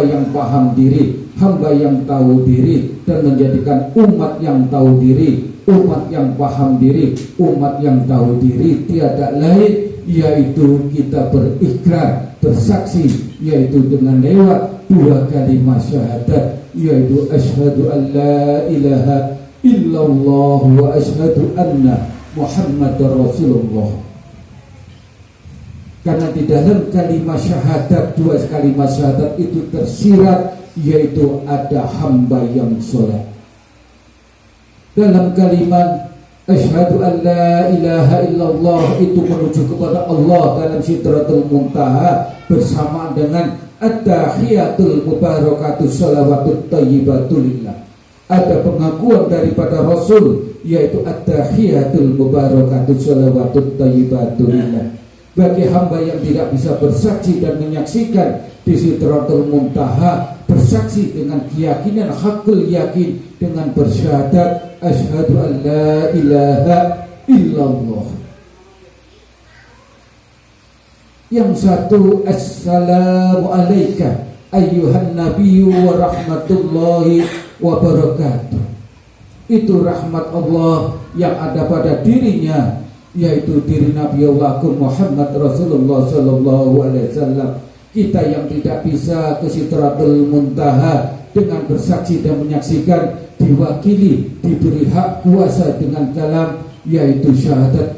yang paham diri, hamba yang tahu diri, dan menjadikan umat yang tahu diri, umat yang paham diri, umat yang tahu diri tiada lain, yaitu kita berikrar, bersaksi, yaitu dengan lewat dua kalimat syahadat, yaitu asyhadu an la ilaha illallah wa asyhadu anna Muhammadar Rasulullah. Karena di dalam kalimat syahadat, dua kalimat syahadat itu tersirat, yaitu ada hamba yang soleh. Dalam kalimat asyhadu an la ilaha illallah itu menuju kepada Allah dalam Sidratul Muntaha, bersamaan dengan at-tahiyatul mubarakatuh sholawatut thayyibatu lillah. Ada pengakuan daripada Rasul, yaitu at-tahiyatul mubarakatuh sholawatut thayyibatu lillah. Bagi hamba yang tidak bisa bersaksi dan menyaksikan di Sidratul Muntaha, bersaksi dengan keyakinan hakul yakin, dengan bersyahadat asyhadu an la ilaha illallah. Yang satu, assalamu alayka ayyuhan nabiyyu wa rahmatullahi wa barakatuh. Itu rahmat Allah yang ada pada dirinya, yaitu diri Nabi Allah Muhammad Rasulullah sallallahu alaihi wasallam. Kita yang tidak bisa ke Sidratul Muntaha dengan bersaksi dan menyaksikan, diwakili, diberi hak kuasa dengan kalam, yaitu syahadat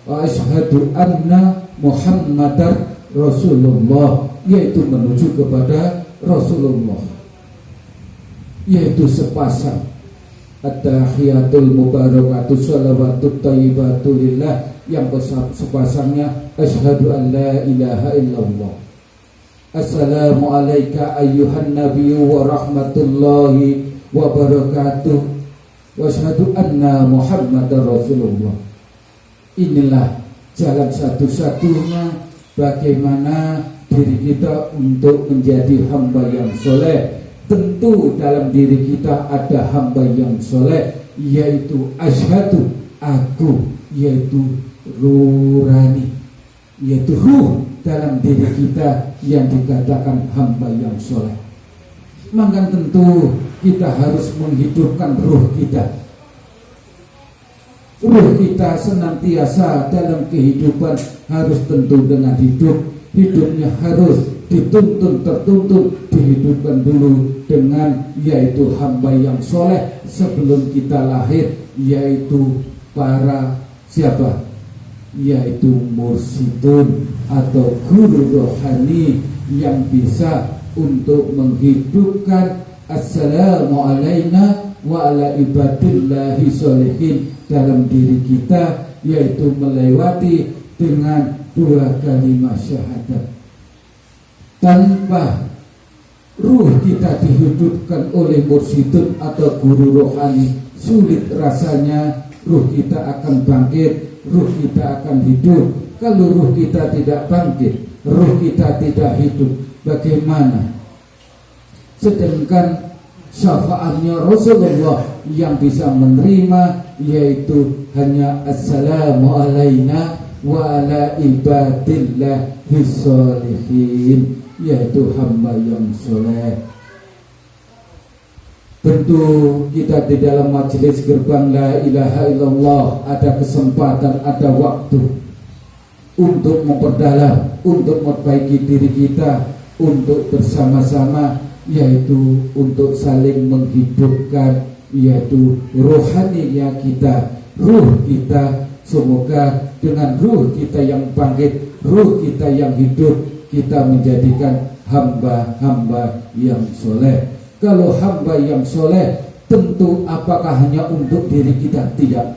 wa asyhadu anna Muhammadar Rasulullah, yaitu menuju kepada Rasulullah, yaitu sepasang at-tahiyatul mubarakatuh shalawatut thayyibatu lillah, yang sepasangnya asyhadu an la ilaha illallah, assalamu alayka ayyuhan nabiyyu wa rahmatullahi wa barakatuh, wa asyhadu anna muhammadar rasulullah. Inilah jalan satu-satunya bagaimana diri kita untuk menjadi hamba yang soleh. Tentu dalam diri kita ada hamba yang soleh, yaitu asyhadu, aku, yaitu nurani, yaitu ruh dalam diri kita yang dikatakan hamba yang soleh. Maka tentu kita harus menghidupkan ruh kita. Ruh kita senantiasa dalam kehidupan harus tentu dengan hidup. Hidupnya harus dituntun, tertuntun, dihidupkan dulu dengan yaitu hamba yang soleh sebelum kita lahir, yaitu para siapa? Yaitu mursyidun atau guru rohani yang bisa untuk menghidupkan assalamu alayna wa ala ibadillahi sholihin dalam diri kita, yaitu melewati dengan 2 kalimat syahadat. Tanpa ruh kita dihidupkan oleh mursyidun atau guru rohani, sulit rasanya ruh kita akan bangkit, ruh kita akan hidup. Kalau ruh kita tidak bangkit, ruh kita tidak hidup, bagaimana? Sedangkan syafaatnya Rasulullah yang bisa menerima, yaitu hanya assalamu alayna wa ala ibadillahi sholihin, yaitu hamba yang soleh. Tentu kita di dalam majelis gerbang la ilaha illallah ada kesempatan, ada waktu untuk memperdalam, untuk memperbaiki diri kita, untuk bersama-sama, yaitu untuk saling menghidupkan, yaitu rohaninya kita, ruh kita. Semoga dengan ruh kita yang bangkit, ruh kita yang hidup, kita menjadikan hamba-hamba yang soleh. Kalau hamba yang soleh, tentu apakah hanya untuk diri kita? Tidak.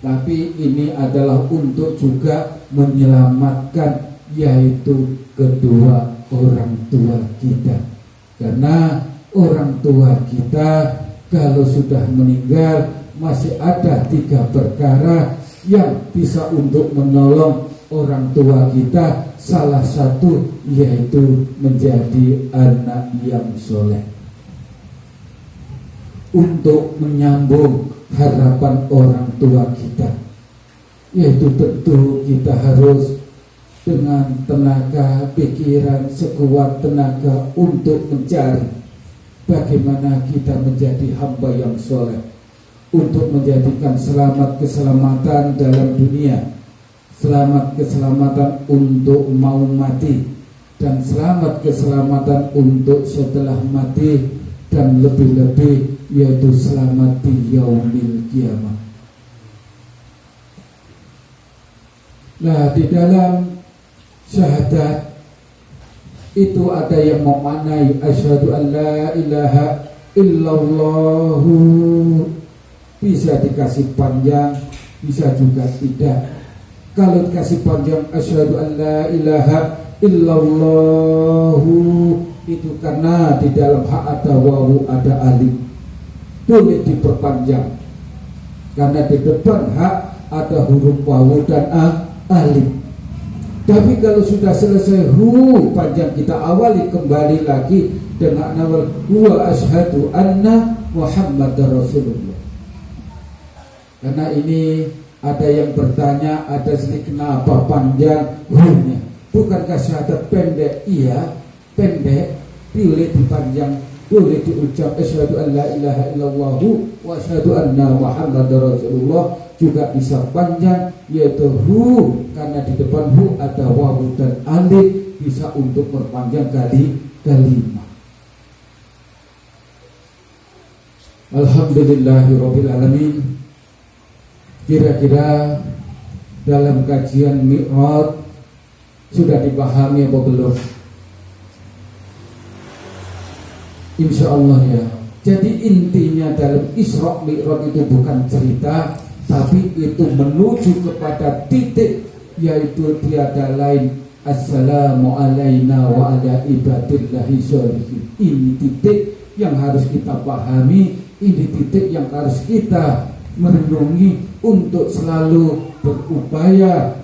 Tapi ini adalah untuk juga menyelamatkan, yaitu kedua orang tua kita. Karena orang tua kita kalau sudah meninggal, masih ada 3 perkara yang bisa untuk menolong orang tua kita. Salah satu yaitu menjadi anak yang soleh, untuk menyambung harapan orang tua kita, yaitu tentu kita harus dengan tenaga pikiran sekuat tenaga untuk mencari bagaimana kita menjadi hamba yang soleh, untuk menjadikan selamat keselamatan dalam dunia, selamat keselamatan untuk mau mati, dan selamat keselamatan untuk setelah mati, dan lebih-lebih yaitu selamat di yaumil kiamat. Nah, di dalam syahadat itu ada yang memaknai asyhadu an la ilaha illallahu, bisa dikasih panjang, bisa juga tidak. Kalau dikasih panjang asyhadu an la ilaha illallahu, itu karena di dalam hak ada wawu, ada alif, boleh diperpanjang karena di depan hak ada huruf wawu dan alif. Tapi kalau sudah selesai panjang, kita awali kembali lagi dengan awal huwa asyhadu anna muhammadar rasulullah. Karena ini ada yang bertanya, ada sedikit kenapa panjang hu-nya? Bukankah syahadat pendek? Iya, pendek, boleh dipanjang, boleh diucap asyhadu an la ilaha illallah wa asyhadu anna muhammadar rasulullah, juga bisa panjang, yaitu hu, karena di depan hu ada wawu dan alif, bisa untuk perpanjang kalimat. Alhamdulillahirabbil alamin. Kira-kira dalam kajian Mi'raj sudah dipahami apa belum? Insya Allah ya. Jadi intinya dalam Isra Mi'raj itu bukan cerita, tapi itu menuju kepada titik, yaitu tiada lain assalamu alaina wa ala ibadillahi sholihin. Ini titik yang harus kita pahami, ini titik yang harus kita merenungi untuk selalu berupaya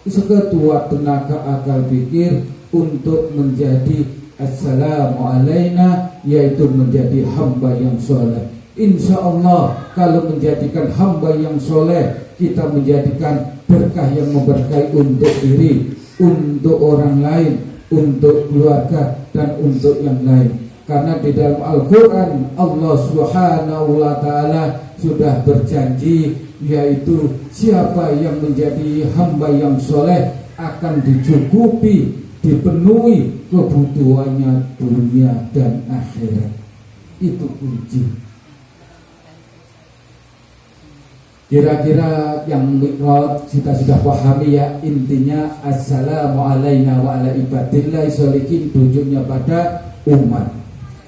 seketua tenaga akal pikir untuk menjadi assalamu alaina, yaitu menjadi hamba yang soleh. Insya Allah kalau menjadikan hamba yang soleh, kita menjadikan berkah yang memberkahi untuk diri, untuk orang lain, untuk keluarga, dan untuk yang lain. Karena di dalam Al-Quran Allah Subhanahu wa Ta'ala sudah berjanji, yaitu siapa yang menjadi hamba yang soleh akan dicukupi, dipenuhi kebutuhannya dunia dan akhirat. Itu kunci. Kira-kira yang Mi'raj kita sudah pahami ya. Intinya assalamu alaina wa ala ibadillahi sholihin, tujuannya pada umat.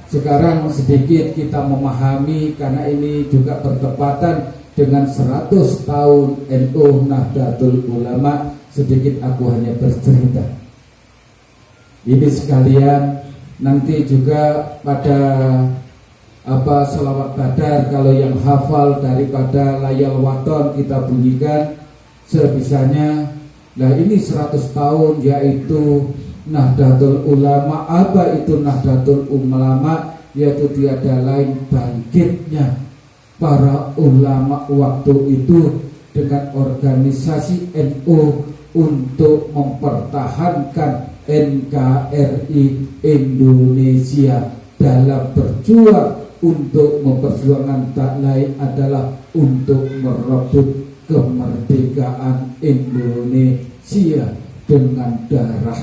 Sekarang sedikit kita memahami, karena ini juga bertepatan dengan 100 tahun NU Nahdlatul Ulama. Sedikit aku hanya bercerita. Ini sekalian nanti juga pada selawat badar, kalau yang hafal daripada layal waton kita bunyikan sebisanya. Nah ini 100 tahun yaitu Nahdlatul Ulama. Apa itu Nahdlatul Ulama? Yaitu tiada lain bangkitnya para ulama waktu itu dengan organisasi NU untuk mempertahankan NKRI Indonesia dalam berjuang untuk memperjuangkan tak lain adalah untuk merebut kemerdekaan Indonesia dengan darah,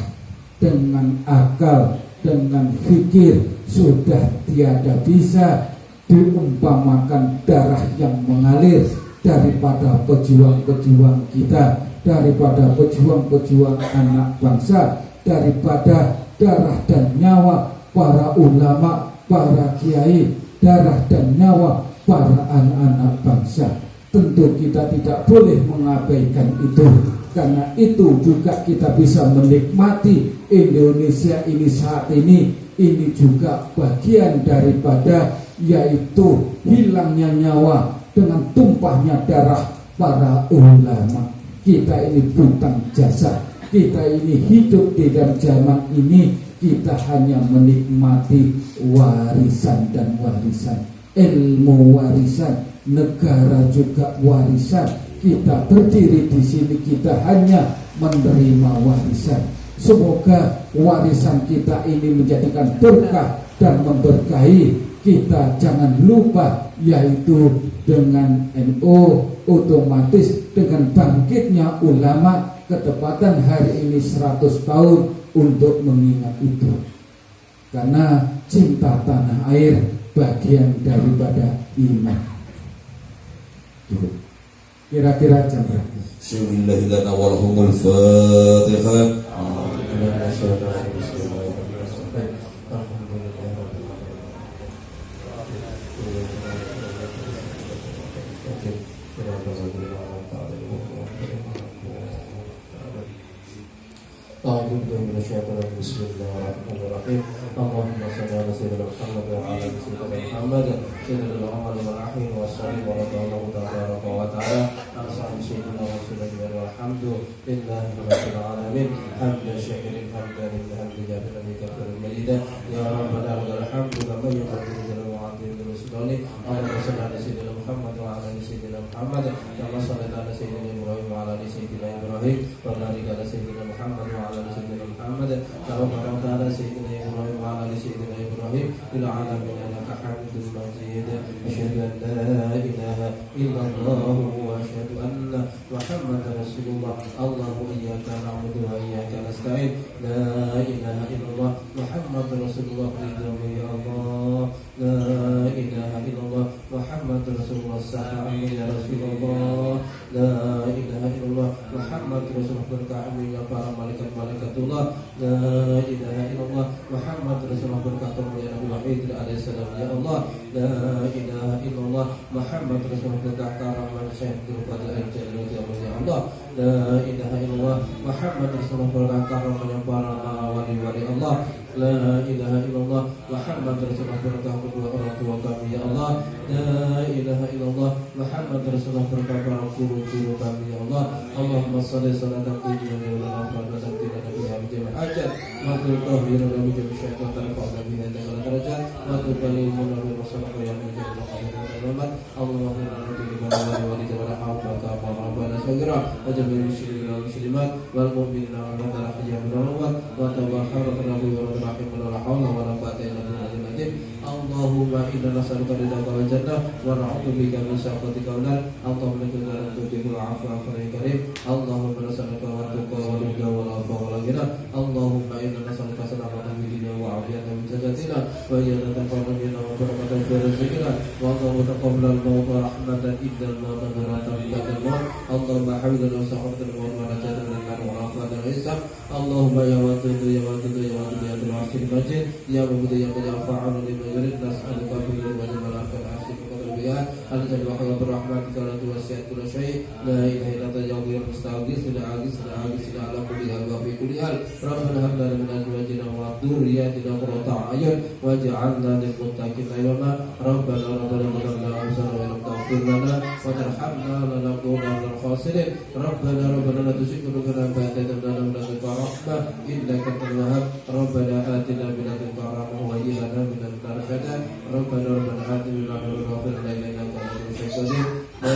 dengan akal, dengan fikir. Sudah tiada bisa diumpamakan darah yang mengalir daripada pejuang-pejuang kita, daripada pejuang-pejuang anak bangsa, daripada darah dan nyawa para ulama, para kiai, darah dan nyawa para anak-anak bangsa. Tentu kita tidak boleh mengabaikan itu, karena itu juga kita bisa menikmati Indonesia ini saat ini. Ini juga bagian daripada, yaitu hilangnya nyawa dengan tumpahnya darah para ulama. Kita ini butang jasa, kita ini hidup di dalam zaman ini, kita hanya menikmati warisan dan warisan, ilmu warisan, negara juga warisan. Kita berdiri di sini, kita hanya menerima warisan. Semoga warisan kita ini menjadikan berkah dan memberkahi kita. Jangan lupa, yaitu dengan NU otomatis dengan bangkitnya ulama, ketepatan hari ini 100 tahun untuk mengingat itu. Karena cinta tanah air bagian daripada iman. Kira-kira jam berapa? Bismillahirrahmanirrahim. Walhumul Fatihah. Bismillahirrahmanirrahim. Allahumma shalli ala sayyidina Muhammad wa ala ali sayyidina Muhammad sayyidina al-awwal wal akhir wa sallallahu tabaraka wa ta'ala ala sayyidina Rasulillah walhamdulillahi rabbil alamin. Hamdan syakirin hamdan lillahi jabilan majidan ya rabbana lakal hamdu kama yuqaddiru wa atiyu rasulani. Allahumma shalli ala sayyidina Muhammad wa ala ali sayyidina Muhammad kama shallaita ala sayyidina Ibrahim wa ala ali sayyidina Ibrahim wa barik ala sayyidina Muhammad wa ala ali sayyidina Muhammad kama barakta ala sayyidina Ibrahim wa ala ali sayyidina Ibrahim fil alamin innaka hamidum majid. Asyhadu an la ilaha illallah wa asyhadu anna Muhammadar Rasulullah. Allahumma iyyaka na'budu wa iyyaka nasta'in. La ilaha illallah Muhammadur Rasulullah. Ya Allah, la ilaha illallah Muhammadur Rasulullah. Sa'amin ya Rasulullah. La ilaha illallah Muhammadur Rasulullah. Berkahmu ya para malaikat-malaikatullah. La ilaha illallah Muhammadur Rasulullah. Berkah kemuliaan Fitri alaihissalam. Ya Allah, la ilaha illallah Muhammad Rasulullah berkata man syaikhul fadil al-jalil ya Allah. La ilaha illallah Muhammad Rasulullah berkata man para wali-wali Allah. La ilaha illallah Muhammad Rasulullah berkata kedua orang tua kami ya Allah. La ilaha illallah Muhammad Rasulullah berkata guru-guru kami ya Allah. Allahumma shalli salatan tujuh wa afdal tidak nabi hamdi hajat wa tahhir nabi jami syaitan tarfa nabi dan derajat wa tuqalimun nabi masallallahu yang menjadi Muhammad Allahumma rabbi wa wali wa hawla wa rabbana sagira wa jami'il muslimin wal muslimat wal mu'minina wal mu'minat wa tawakkal nabi wa rahim wa hawla wa la quwwata illa billah. Allahumma inna nas'aluka ridhaka wal jannah wa na'udzubika min sakhatika wal nar. Allahumma inna tuhibbul afwa ya karim. Allahumma nas'aluka wa tuqa wa ridha wa afa wa ghina. Allahumma inna nas'aluka salamatan fid dunya wa afiyatan min jasadina wa iyadatan qalbina wa barakatan fi rizqina wa Allahumma taqabbal al-maut wa rahmatan iddal maut wa rahmatan ba'dal maut. Allahumma hawidna wa sa'atan wa najatan min nar wa afatan wa hisab. Allahumma ya wadudu ya wadudu ya wadudu ya al-arshil majid ya mughdi ya fa'alu lima yurid nas'aluka bi wajhi malakal arshil qadriyah al-jannah wa rahmatika la tuwasi'at kull syai' la ilaha illa anta ya mustaqim sila ala kulli hal wa fi kulli hal. Rabbana hab lana min azwajina wa dhurriyyatina qurrata a'yun waj'alna lil muttaqina imama. Rabbana rabbana awsana wa lam taghfir lana wa tarhamna lanakunanna minal khasirin. Rabbana la tuzigh qulubana ba'da idh hadaytana wa hab lana rahmah innaka antal wahhab. Rabbana atina min ladunka rahmah wa hab lana min ladunka rahmatan. Rabbana atina min ladunka rahmatan innaka antal wahhab. La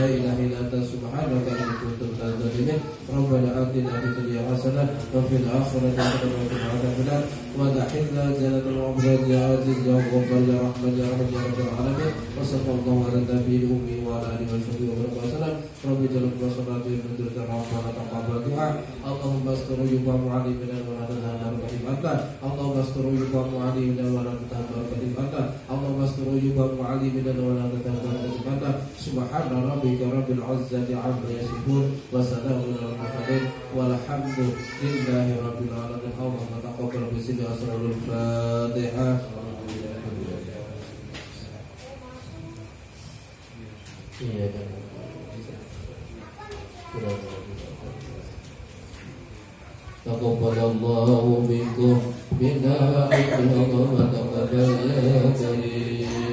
ilaha illa anta subhanaka inni kuntu minadh dhalimin. Rabbana atina fid dunya hasanah wa fil akhirati hasanah wa qina adzabannar. Wa adkhilna jannatal ma'murah ya aziz ya ghaffar ya rahman ya rahim ya rabbal alamin. Wa sallallahu ala nabiyil ummi wa ala alihi wa sahbihi wa sallam. Rabbi jalal wa salatu wa nudrika rabbana taqabbal du'a. Allahumma astur yuba mu'alimina wa la tadhar karim anta. Allahumma astur yuba mu'alimina wa la tadhar karim anta. Allahumma astur yuba mu'alimina wa la tadhar karim anta. Subhana rabbika rabbil izzati amma yasifun wa salamun alal mursalin walhamdulillahi rabbil alamin. Allahumma taqabbal bi sirri asrarul Fatihah. Iya kan. Taqabbalallahu minkum minna wa taqabbal ya karim.